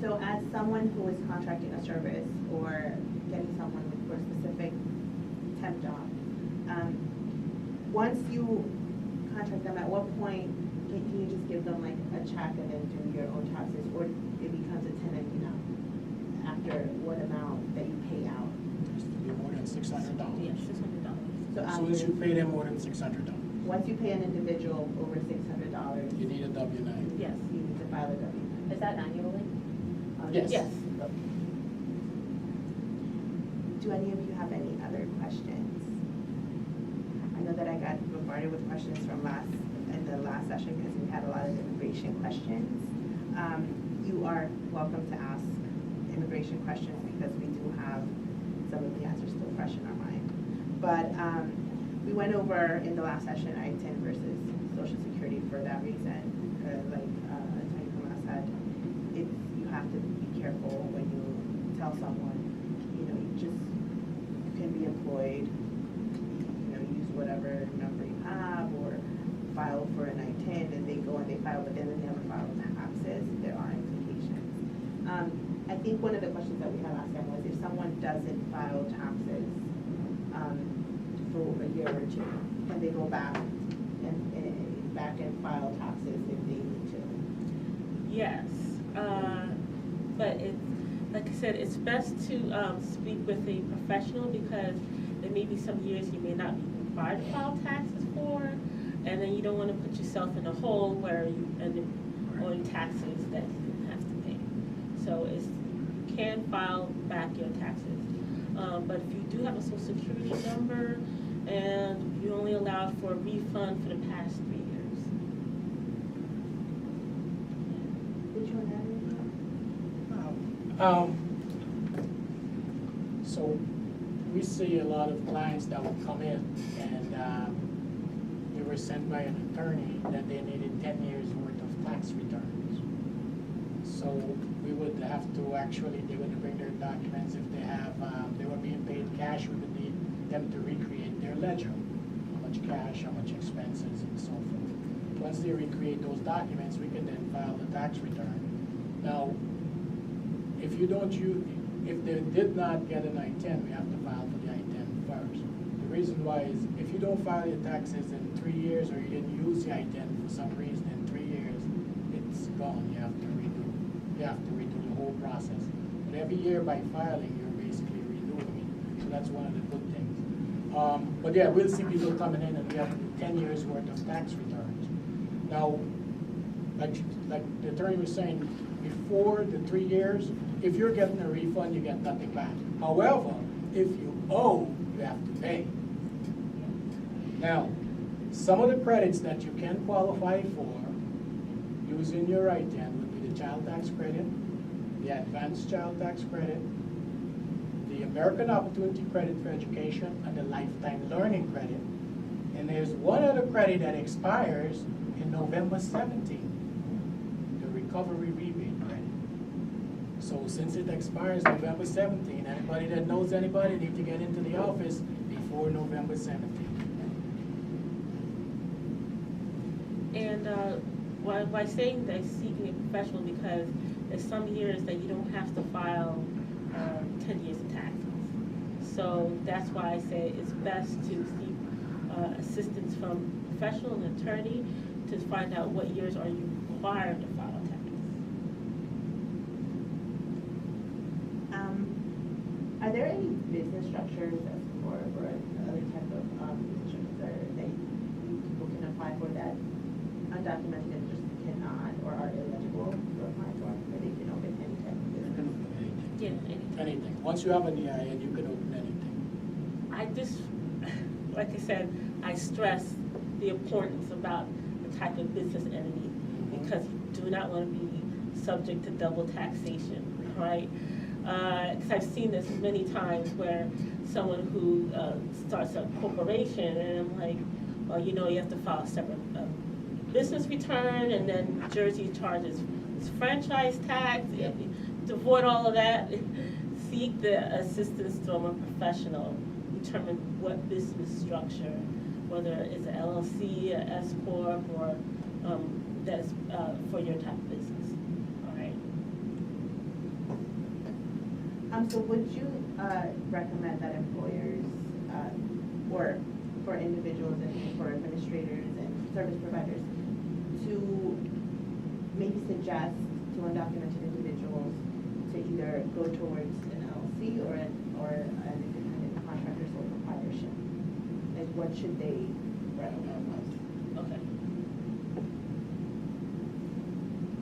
so as someone who is contracting a service or getting someone for a specific temp job, once you contract them, at what point can you just give them like a check and then do your own taxes, or it becomes a 1099 after what amount that you pay out? It has to be more than $600. Yeah, $600. So As soon as you pay them more than $600, once you pay an individual over $600, you need a W-9. Yes. you need to file a W-9. Is that annually? Yes. Yes. Do any of you have any other questions? I know that I got bombarded with questions from in the last session because we had a lot of immigration questions. You are welcome to ask immigration questions because we do have some of the answers still fresh in our mind. But we went over in the last session I-10 versus Social Security for that reason. Like Attorney Kamal said, you have to be careful when you tell someone, you can be employed, use whatever number you have or file for an I-10 and they go and they file, but then they never file taxes. There are implications. I think one of the questions that we had last time was if someone doesn't file taxes for a year or two, can they go back and file taxes if they need to? Yes, but it's, like I said, it's best to speak with a professional because there may be some years you may not be required to file taxes for, and then you don't want to put yourself in a hole where you end up owing taxes that you didn't have to pay. So you can file back your taxes. But if you do have a Social Security number and you're only allowed for a refund for the past 3 years. Did you want to add anything? So we see a lot of clients that would come in and they were sent by an attorney that they needed 10 years worth of tax returns. So we would have to they would bring their documents. If they were being paid cash, we would need them to recreate their ledger. How much cash, how much expenses, and so forth. Once they recreate those documents, we can then file the tax return. Now, if they did not get an I-10, we have to file for the I-10 first. The reason why is if you don't file your taxes in 3 years or you didn't use the I-10 for some reason in 3 years, it's gone. You have to redo. You have to redo the whole process. But every year by filing, you're basically renewing it. So that's one of the good things. But yeah, we'll see people coming in and we have to do 10 years worth of tax returns. Now, like the attorney was saying, before the 3 years, if you're getting a refund, you get nothing back. However, if you owe, you have to pay. Now, some of the credits that you can qualify for using your I-10 would be the child tax credit, the advanced child tax credit, the American Opportunity Credit for Education, and the Lifetime Learning Credit. And there's one other credit that expires in November 17, the Recovery Rebate Credit. So since it expires November 17, anybody that knows anybody need to get into the office before November 17. And why saying that seeking a professional, because there's some years that you don't have to file 10 years of taxes. So that's why I say it's best to seek assistance from a professional, an attorney, to find out what years are you required to file taxes. Are there any business structures or other type of business structures that people can apply for that undocumented individuals cannot or are illegible to apply for, or they can open any type of You can business? open anything. Yeah, anything. Anything. Once you have an EIN, you can open anything. I just, like I said, I stress the importance about the type of business entity, because you do not want to be subject to double taxation, right? Because I've seen this many times where someone who starts a corporation, and I'm like, well, you know, you have to file a separate business return, and then Jersey charges franchise tax. Yep. To avoid all of that, seek the assistance from a professional. Determine what business structure, whether it's an LLC, a S corp, or that's for your type of business. All right. So would you recommend that employers, or for individuals and for administrators and service providers, to maybe suggest to undocumented individuals to either go towards an LLC or an independent contractor sole proprietorship? Like, what should they recommend most? Okay.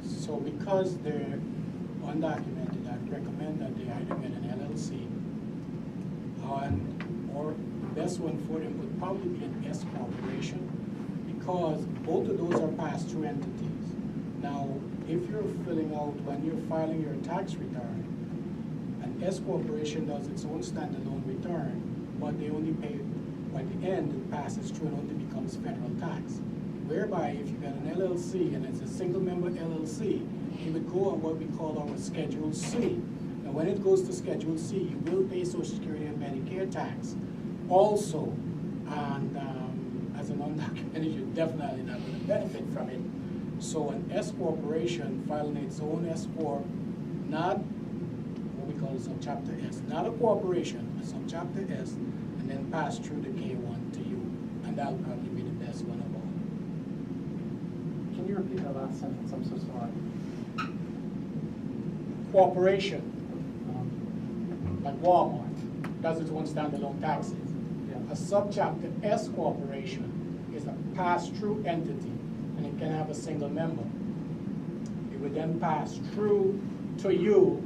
So because they're undocumented, I'd recommend that they either get an LLC, or the best one for them would probably be an S corporation, because both of those are pass-through entities. Now, if you're filling out, when you're filing your tax return, an S corporation does its own standalone return, but they only pay, by the end, it passes through and only becomes federal tax. Whereby, if you got an LLC and it's a single-member LLC, it would go on what we call our Schedule C. And when it goes to Schedule C, you will pay Social Security and Medicare tax. Also, and as an undocumented, you're definitely not going to benefit from it. So an S corporation filing its own S corp, not what we call a subchapter S, not a corporation, a subchapter S, and then pass through the K1 to you, and that'll probably be the best one of all. Can you repeat that last sentence? I'm so sorry. Corporation, like Walmart, does its own standalone taxes. Yeah. A subchapter S corporation is a pass-through entity, and it can have a single member. It would then pass through to you,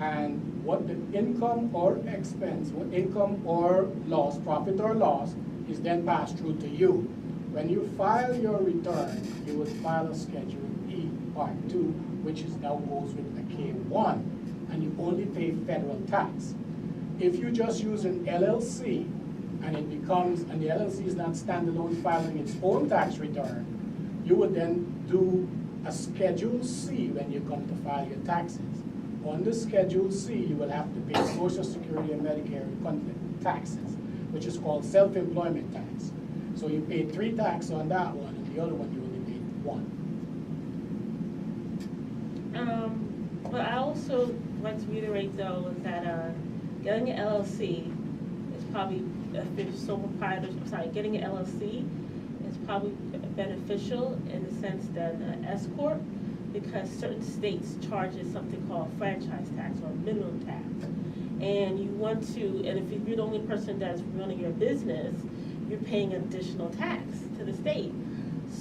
and what the income or expense, what income or loss, profit or loss, is then passed through to you. When you file your return, you would file a Schedule E, Part 2, which is now goes with the K1, and you only pay federal tax. If you just use an LLC, and it becomes, and the LLC is not standalone filing its own tax return, you would then do a Schedule C when you come to file your taxes. On the Schedule C, you will have to pay Social Security and Medicare taxes, which is called self-employment tax. So you pay 3 taxes on that one, and the other one you only pay 1. But I also want to reiterate, though, is that getting an LLC is probably, if you're sole proprietor, getting an LLC is probably beneficial in the sense that S corp, because certain states charges something called franchise tax or minimum tax, and you want to, and if you're the only person that's running your business, you're paying additional tax to the state.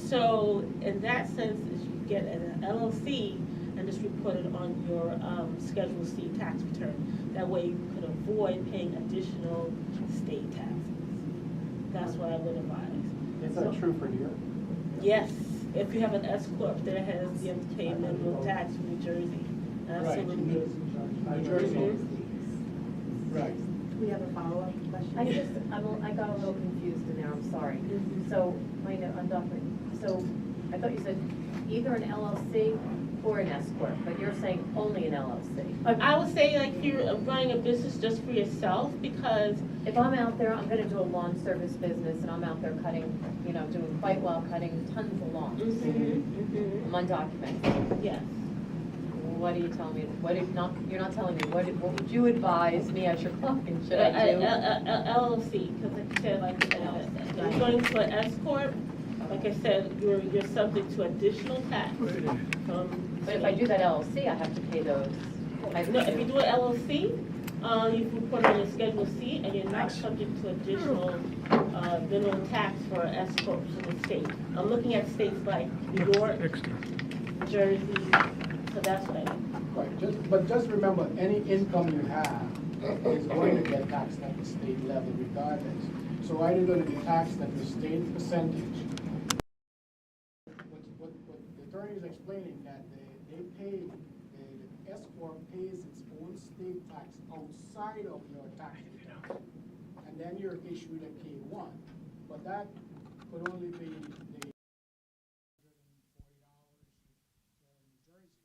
So in that sense, is you get an LLC and just report it on your Schedule C tax return. That way you could avoid paying additional state taxes. That's what I would advise. Is that true for here? Yes, if you have an S corp, there has, you have to pay minimum tax in New Jersey. Absolutely. New Jersey. Right. Do we have a follow-up question? I got a little confused in there, I'm sorry. So, undocumented, so I thought you said either an LLC or an S corp, but you're saying only an LLC. I would say, like, if you're running a business just for yourself, because If I'm out there, I'm gonna do a lawn service business and I'm out there cutting, doing quite well, cutting tons of lawns. I'm undocumented. yes. What are you telling me? You're not telling me, what would you advise me as your client? Should I do? LLC, because like you said, like, if you're going to an S corp, like I said, you're subject to additional tax. But if I do that LLC, I have to pay those. No, if you do an LLC, You report on your Schedule C, and you're not subject to additional minimum tax for S corps in the state. I'm looking at states like New York, Jersey, so that's what I mean. Right, but just remember, any income you have is going to get taxed at the state level regardless. So either going to be taxed at the state percentage. What the attorney is explaining that they pay, the S corp pays its own state tax outside of your tax return, and then you're issued a K-1. But that could only be the $140 for New Jersey,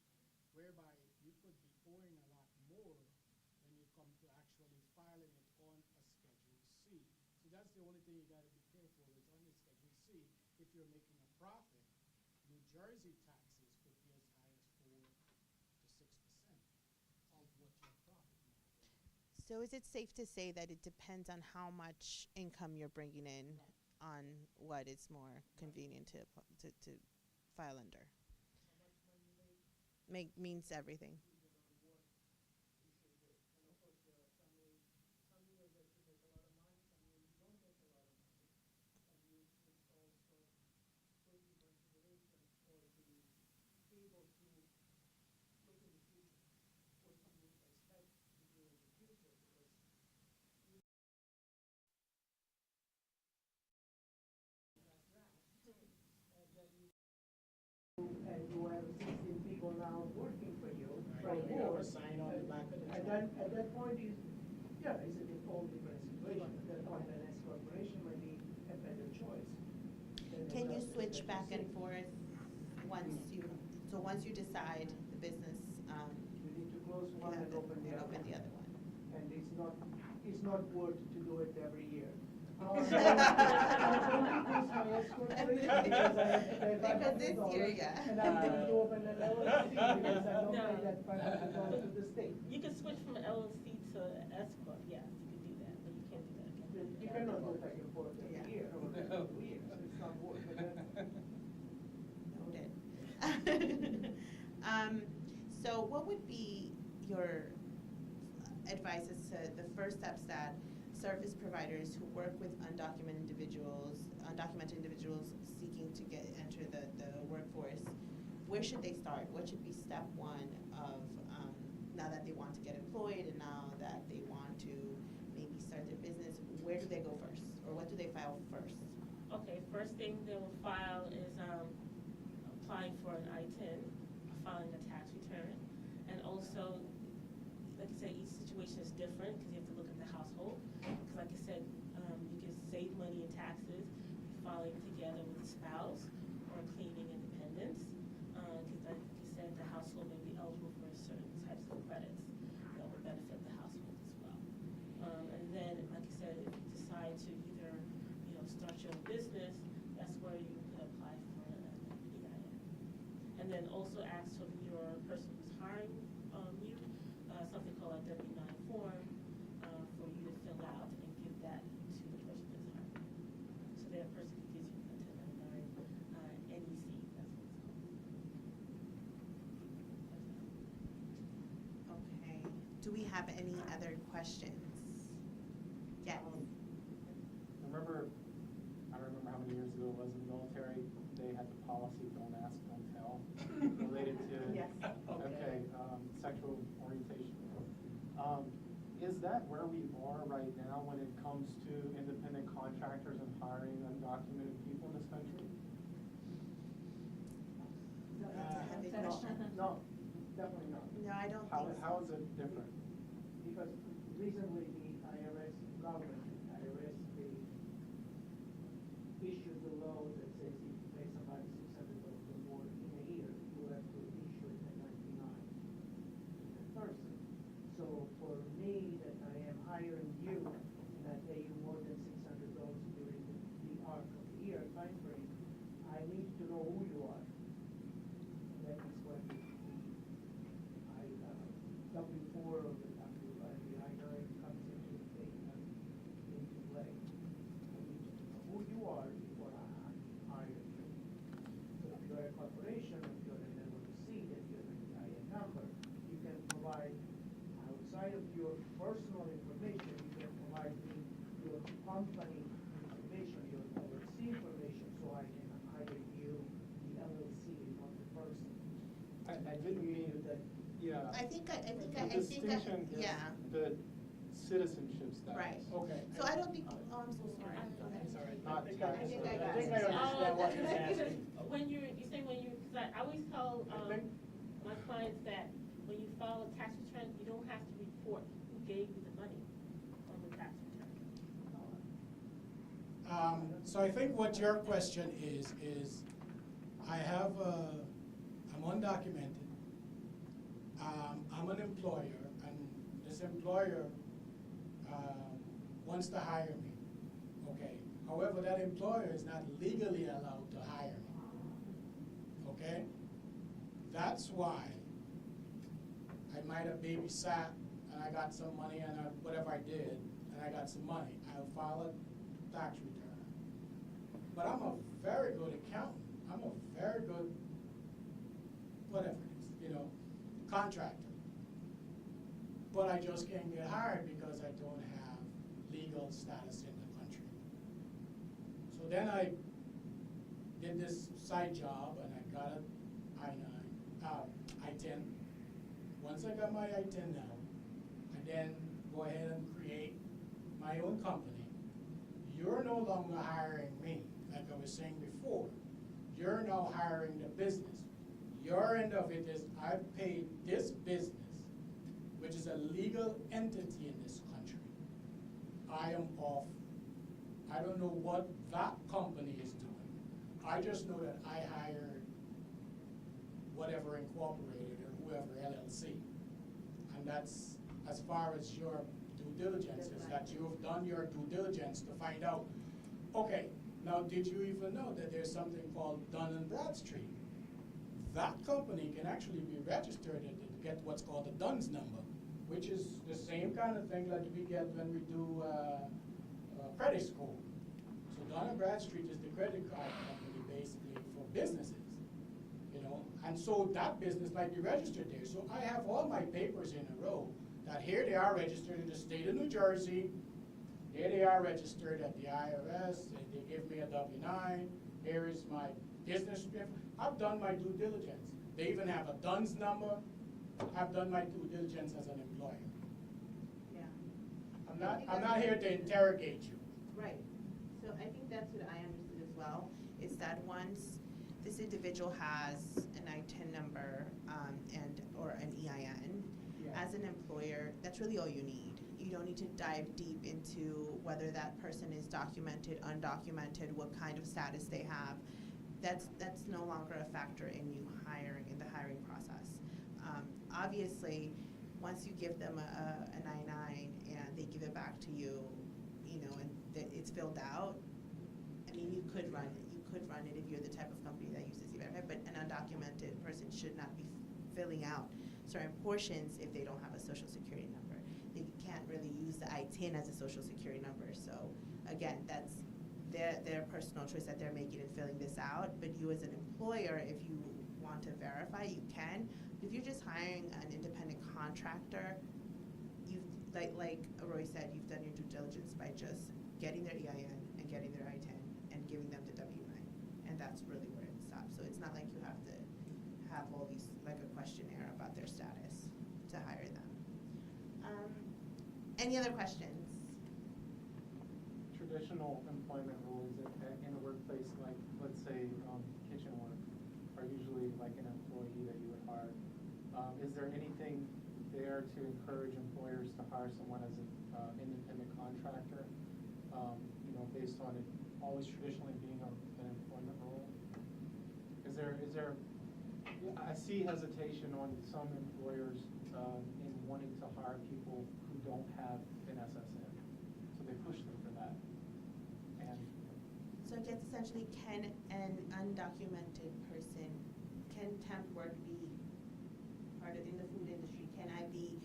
whereby you could be owing a lot more when you come to actually filing it on a Schedule C. So that's the only thing you got to be careful with on the Schedule C. If you're making a profit, New Jersey taxes could be as high as 4 to 6% of what your profit might be. So is it safe to say that it depends on how much income you're bringing in on what is more convenient to file under? Means everything. And you have 16 people now working for you. Right, you have a sign on the back of the truck. At that point, it's a whole different situation. At that point, an S corporation might be a better choice. Can you switch back and forth once you decide the business, You need to close one and open the other. one? And it's not worth to do it every year. Because this year, yeah. And I'm going to open an LLC because I don't pay that $500 to the state. You can switch from LLC to S corp, yes, you can do that, but you can't do that again. You cannot go back and forth every Yeah. year or every 2 years. It's not worth it. Noted. So what would be your advice as to the first steps that service providers who work with undocumented individuals seeking to enter the workforce, where should they start? What should be step one of, now that they want to get employed and now that they want to maybe start their business, where do they go first? Or what do they file first? Okay, first thing they will file is applying for an I-10, filing a tax return, and also, like I said, each situation is different because you have to look at the household. Because like I said, you can save money in taxes filing together with a spouse or claiming independence. Because like I said, the household may be eligible for certain types of credits that will benefit the household as well. And then, like I said, if you decide to either start your own business, that's where you could apply for an EIN. And then also ask from your person who's hiring you something called a W-9 form for you to fill out and give that to the person that's hiring you. So that person gives you a 1099 NEC, that's what it's called. Okay. Do we have any other questions? Yes. I remember how many years ago it was in the military, they had the policy, don't ask, don't tell, related to, Yes. okay, sexual orientation. Is that where we are right now when it comes to independent contractors and hiring undocumented people in this country? That's a heavy question. No, definitely not. No, I don't How, think so. how is it different? Because recently the IRS, government, IRS, they issued the law that says if you pay somebody $600 or more in a year, you have to issue it at 99 to the person. So for me, that I am hiring you and I pay you more than $600 during the arc of the year time frame, I need to know who you are. That is what the W-4 or the I-9 comes into play. I need to know who you are before I hire you. So if you're a corporation, if you're an LLC, that you have an EIN number, you can provide outside of your personal information, you can provide me your company information, your LLC information, so I can hire you, the LLC, not the person. I didn't mean that, yeah. I think, The distinction is yeah, the citizenship status. right. Okay. So I don't think, oh, I'm so sorry. Go ahead. It's all right. Not I tax. think I I got think it. I understand what he's asking. When you say when you, because I always tell my clients that when you file a tax return, you don't have to report who gave you the money on the tax return. So I think what your question is I have I'm undocumented. I'm an employer, and this employer wants to hire me. Okay. However, that employer is not legally allowed to hire me. Okay. That's why I might have babysat and I got some money and whatever I did, and I got some money. I'll file a tax return. But I'm a very good accountant. I'm a very good, whatever it is, contractor. But I just can't get hired because I don't have legal status in the country. So then I did this side job and I got an I-10. Once I got my I-10 now, I then go ahead and create my own company. You're no longer hiring me, like I was saying before. You're now hiring the business. Your end of it is I've paid this business, which is a legal entity in this country. I am off. I don't know what that company is doing. I just know that I hired whatever incorporated or whoever LLC. And that's as far as your due diligence is, that you've done your due diligence to find out, okay, now did you even know that there's something called Dun & Bradstreet? That company can actually be registered and get what's called a DUNS number, which is the same kind of thing that we get when we do credit score. So Dun & Bradstreet is the credit card company basically for businesses, and so that business might be registered there. So I have all my papers in a row that here they are registered in the state of New Jersey, here they are registered at the IRS, and they give me a W-9, here is my business. I've done my due diligence. They even have a DUNS number. I've done my due diligence as an employer. Yeah. I'm not here to interrogate you. Right. So I think that's what I understood as well, is that once this individual has an I-10 number or an EIN, Yeah. as an employer, that's really all you need. You don't need to dive deep into whether that person is documented, undocumented, what kind of status they have. That's no longer a factor in you in the hiring process. Obviously, once you give them an I-9 and they give it back to you, and it's filled out, I mean, you could run it. You could run it if you're the type of company that uses E-Verify, but an undocumented person should not be filling out certain portions if they don't have a social security number. They can't really use the I-10 as a social security number. So again, that's their personal choice that they're making in filling this out. But you as an employer, if you want to verify, you can. But if you're just hiring an independent contractor, you've like Roy said, you've done your due diligence by just getting their EIN and getting their I-10 and giving them the W-9, and that's really where it stops. So it's not like you have to have all these, like a questionnaire about their status to hire them. Any other questions? Traditional employment rules in a workplace, like, let's say, kitchen work, are usually like an employee that you would hire. Is there anything there to encourage employers to hire someone as an independent contractor, based on it always traditionally being an employment role? Is there, I see hesitation on some employers in wanting to hire people who don't have an SSN, so they push them for that. And So I guess essentially, can an undocumented person, can temp work be part of in the food industry? Can I be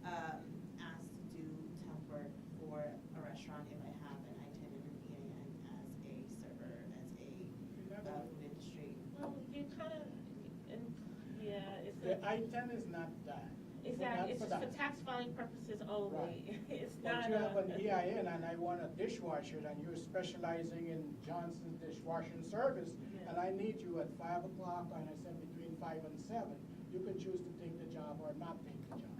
asked to do temp work for a restaurant if I have an I-10 and an EIN as a server, as a food industry? Well, you kind of, yeah, it's The I-10 is not that. it's Exactly, it's for just for that. tax filing purposes only. Right. It's But not you have an a. EIN and I want a dishwasher and you're specializing in Johnson's dishwashing service Yeah. and I need you at 5 o'clock and I said between 5 and 7, you can choose to take the job or not take the job.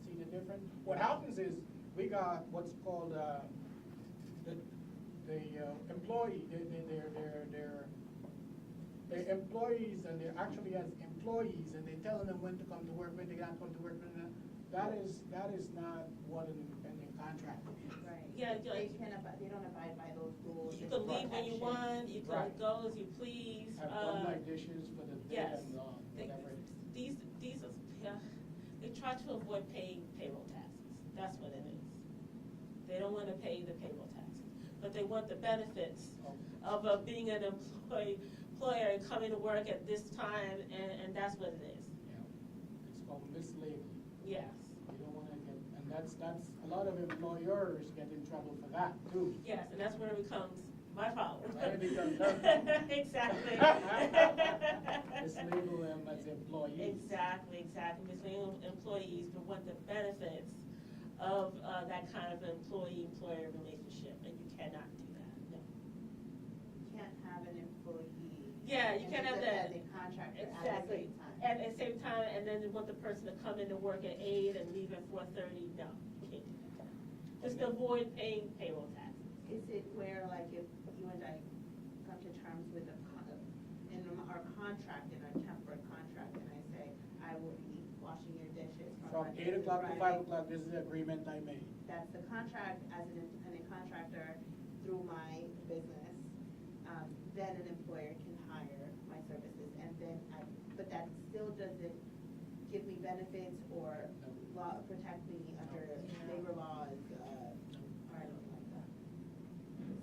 See the difference? What happens is we got what's called the employee, they're employees and they're actually as employees and they're telling them when to come to work, when they can't come to work. That is not what an independent contractor is. Right. Yeah, They don't abide by those rules. You and can leave when you want, protections. you can Right. go as you please. Have done my dishes for the day Yes. and whatever it is. These are, they try to avoid paying payroll taxes. That's what it is. They don't want to pay the payroll taxes, but they want the benefits of being an employer and coming to work at this time, and that's what it is. Yeah. It's called mislabeling. Yes. You don't want to get, and that's a lot of employers get in trouble for that too. Yes, and that's where it becomes my problem. Then it becomes their problem. Exactly. Mislabel them as employees. Exactly. Misleading employees but want the benefits of that kind of employee-employer relationship, and you cannot do that. No. You can't have an employee. Yeah, you and can't a have that. dependent contractor at the Exactly. same time. At the same time, and then they want the person to come into work at 8 and leave at 4:30. No, you can't do that. Just avoid paying payroll taxes. Is it where, like, if you and I come to terms with in our contract, in our temporary contract, and I say, I will be washing your dishes From Monday 8 o'clock to Friday. 5 o'clock, this is the agreement I made. That's the contract as an independent contractor through my business. Then an employer can hire my services, and then but that still doesn't give me benefits or protect me under labor laws, or anything like that.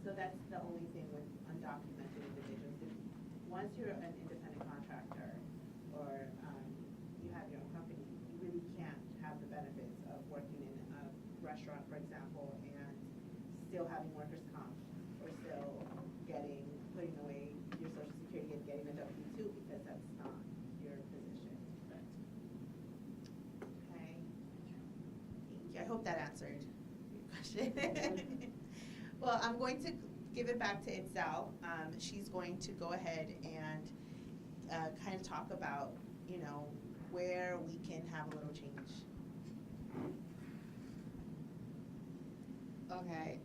So that's the only thing with undocumented individuals. Once you're an independent contractor or you have your own company, you really can't have the benefits of working in a restaurant, for example, and still having workers' comp or still putting away your Social Security and getting a W-2 because that's not your position. Okay. Thank you. I hope that answered your question. Well, I'm going to give it back to Itzel. She's going to go ahead and kind of talk about, where we can have a little change. Okay,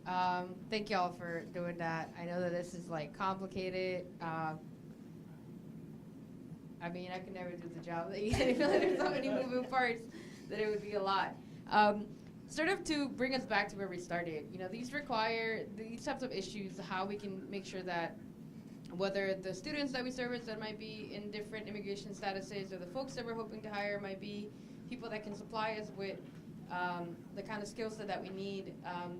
thank y'all for doing that. I know that this is like complicated. I mean, I could never do the job that you did. I feel like there's so many moving parts that it would be a lot. Sort of to bring us back to where we started, these types of issues, how we can make sure that whether the students that we service that might be in different immigration statuses or the folks that we're hoping to hire might be people that can supply us with the kind of skills that we need,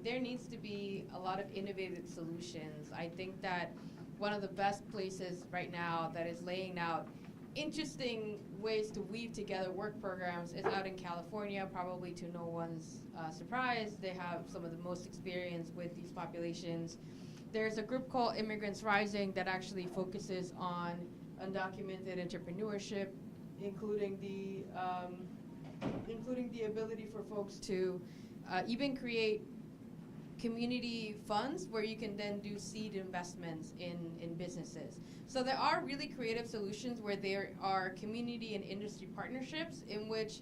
there needs to be a lot of innovative solutions. I think that one of the best places right now that is laying out interesting ways to weave together work programs is out in California, probably to no one's surprise. They have some of the most experience with these populations. There's a group called Immigrants Rising that actually focuses on undocumented entrepreneurship, including the ability for folks to even create community funds where you can then do seed investments in businesses. So there are really creative solutions where there are community and industry partnerships in which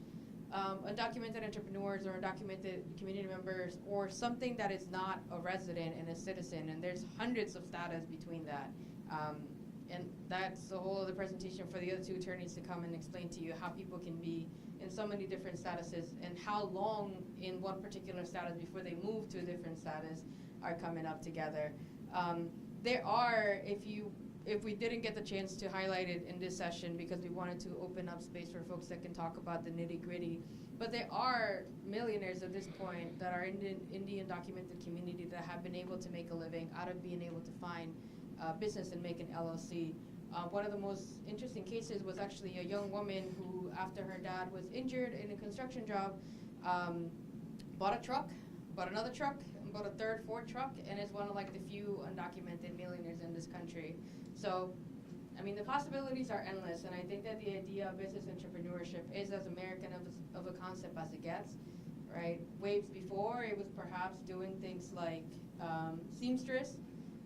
undocumented entrepreneurs or undocumented community members or something that is not a resident and a citizen, and there's hundreds of status between that. And that's a whole other presentation for the other two attorneys to come and explain to you how people can be in so many different statuses and how long in one particular status before they move to a different status are coming up together. There are, if we didn't get the chance to highlight it in this session because we wanted to open up space for folks that can talk about the nitty-gritty, but there are millionaires at this point that are in the undocumented community that have been able to make a living out of being able to find business and make an LLC. One of the most interesting cases was actually a young woman who, after her dad was injured in a construction job, bought a truck, bought another truck, and bought a third, fourth truck, and is one of like the few undocumented millionaires in this country. So I mean, the possibilities are endless, and I think that the idea of business entrepreneurship is as American of a concept as it gets, right? Waves before, it was perhaps doing things like seamstress,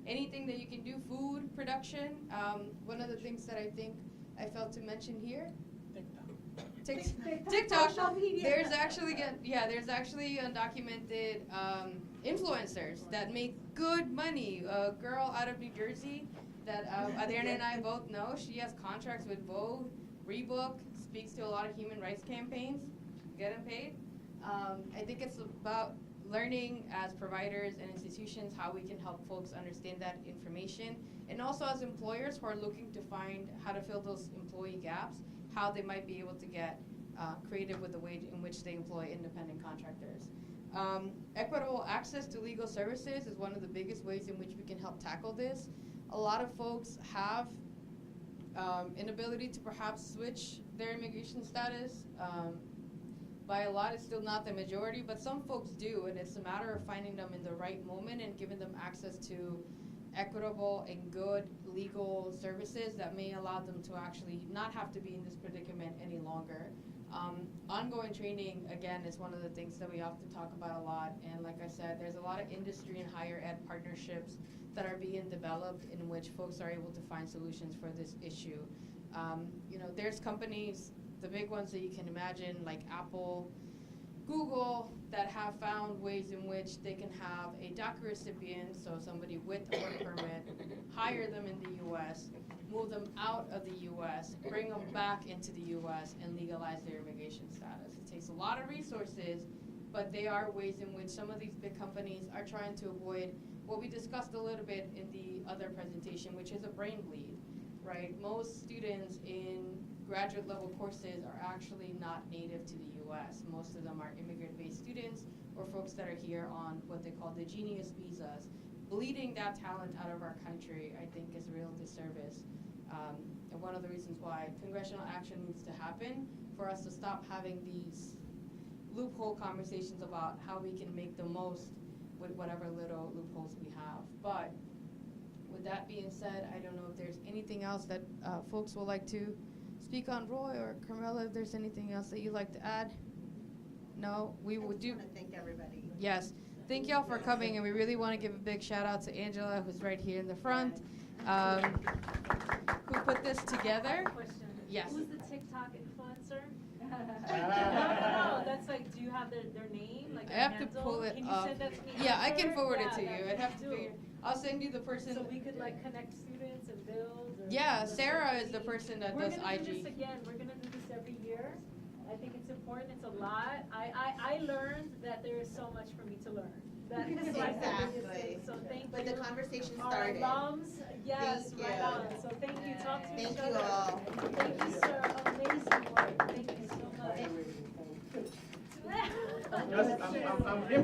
anything that you can do, food production. One of the things that I think I failed to mention here, TikTok. There's actually undocumented influencers that make good money. A girl out of New Jersey that Adriana and I both know. She has contracts with Vogue, Reebok, speaks to a lot of human rights campaigns, getting paid. I think it's about learning as providers and institutions how we can help folks understand that information, and also as employers who are looking to find how to fill those employee gaps, how they might be able to get creative with the way in which they employ independent contractors. Equitable access to legal services is one of the biggest ways in which we can help tackle this. A lot of folks have inability to perhaps switch their immigration status. By a lot, it's still not the majority, but some folks do, and it's a matter of finding them in the right moment and giving them access to equitable and good legal services that may allow them to actually not have to be in this predicament any longer. Ongoing training, again, is one of the things that we often talk about a lot, and like I said, there's a lot of industry and higher ed partnerships that are being developed in which folks are able to find solutions for this issue. There's companies, the big ones that you can imagine, like Apple, Google, that have found ways in which they can have a DACA recipient, so somebody with a work permit, hire them in the U.S., move them out of the U.S., bring them back into the U.S., and legalize their immigration status. It takes a lot of resources, but they are ways in which some of these big companies are trying to avoid what we discussed a little bit in the other presentation, which is a brain bleed, right? Most students in graduate level courses are actually not native to the U.S. Most of them are immigrant-based students or folks that are here on what they call the genius visas. Bleeding that talent out of our country, I think, is a real disservice. And one of the reasons why congressional action needs to happen for us to stop having these loophole conversations about how we can make the most with whatever little loopholes we have. But with that being said, I don't know if there's anything else that folks would like to speak on. Roy or Carmela, if there's anything else that you'd like to add? No? We would do. I just want to thank everybody. Yes. Thank y'all for coming, and we really want to give a big shout out to Angela, who's right here in the front, who put this together. Question. Yes. Who's the TikTok influencer? No, that's like, do you have their name? Like I have to handle? pull it Can you up. send that to me? Yeah, I can after? forward it Yeah, to you. that I'd have to do. figure. I'll send you the person. So we could like connect students and build. Or Yeah, the Sarah is CC. the person that We're does gonna IG. do this again. We're gonna do this every year. I think it's important. It's a lot. I learned that there is so much for me to learn. That is like the biggest thing. So thank you. But the conversation Our started. Yes, Thank right you. on. So thank you. Talk to Thank each you other. all. Thank you, sir. Amazing work. Thank you so much. Yes, I'm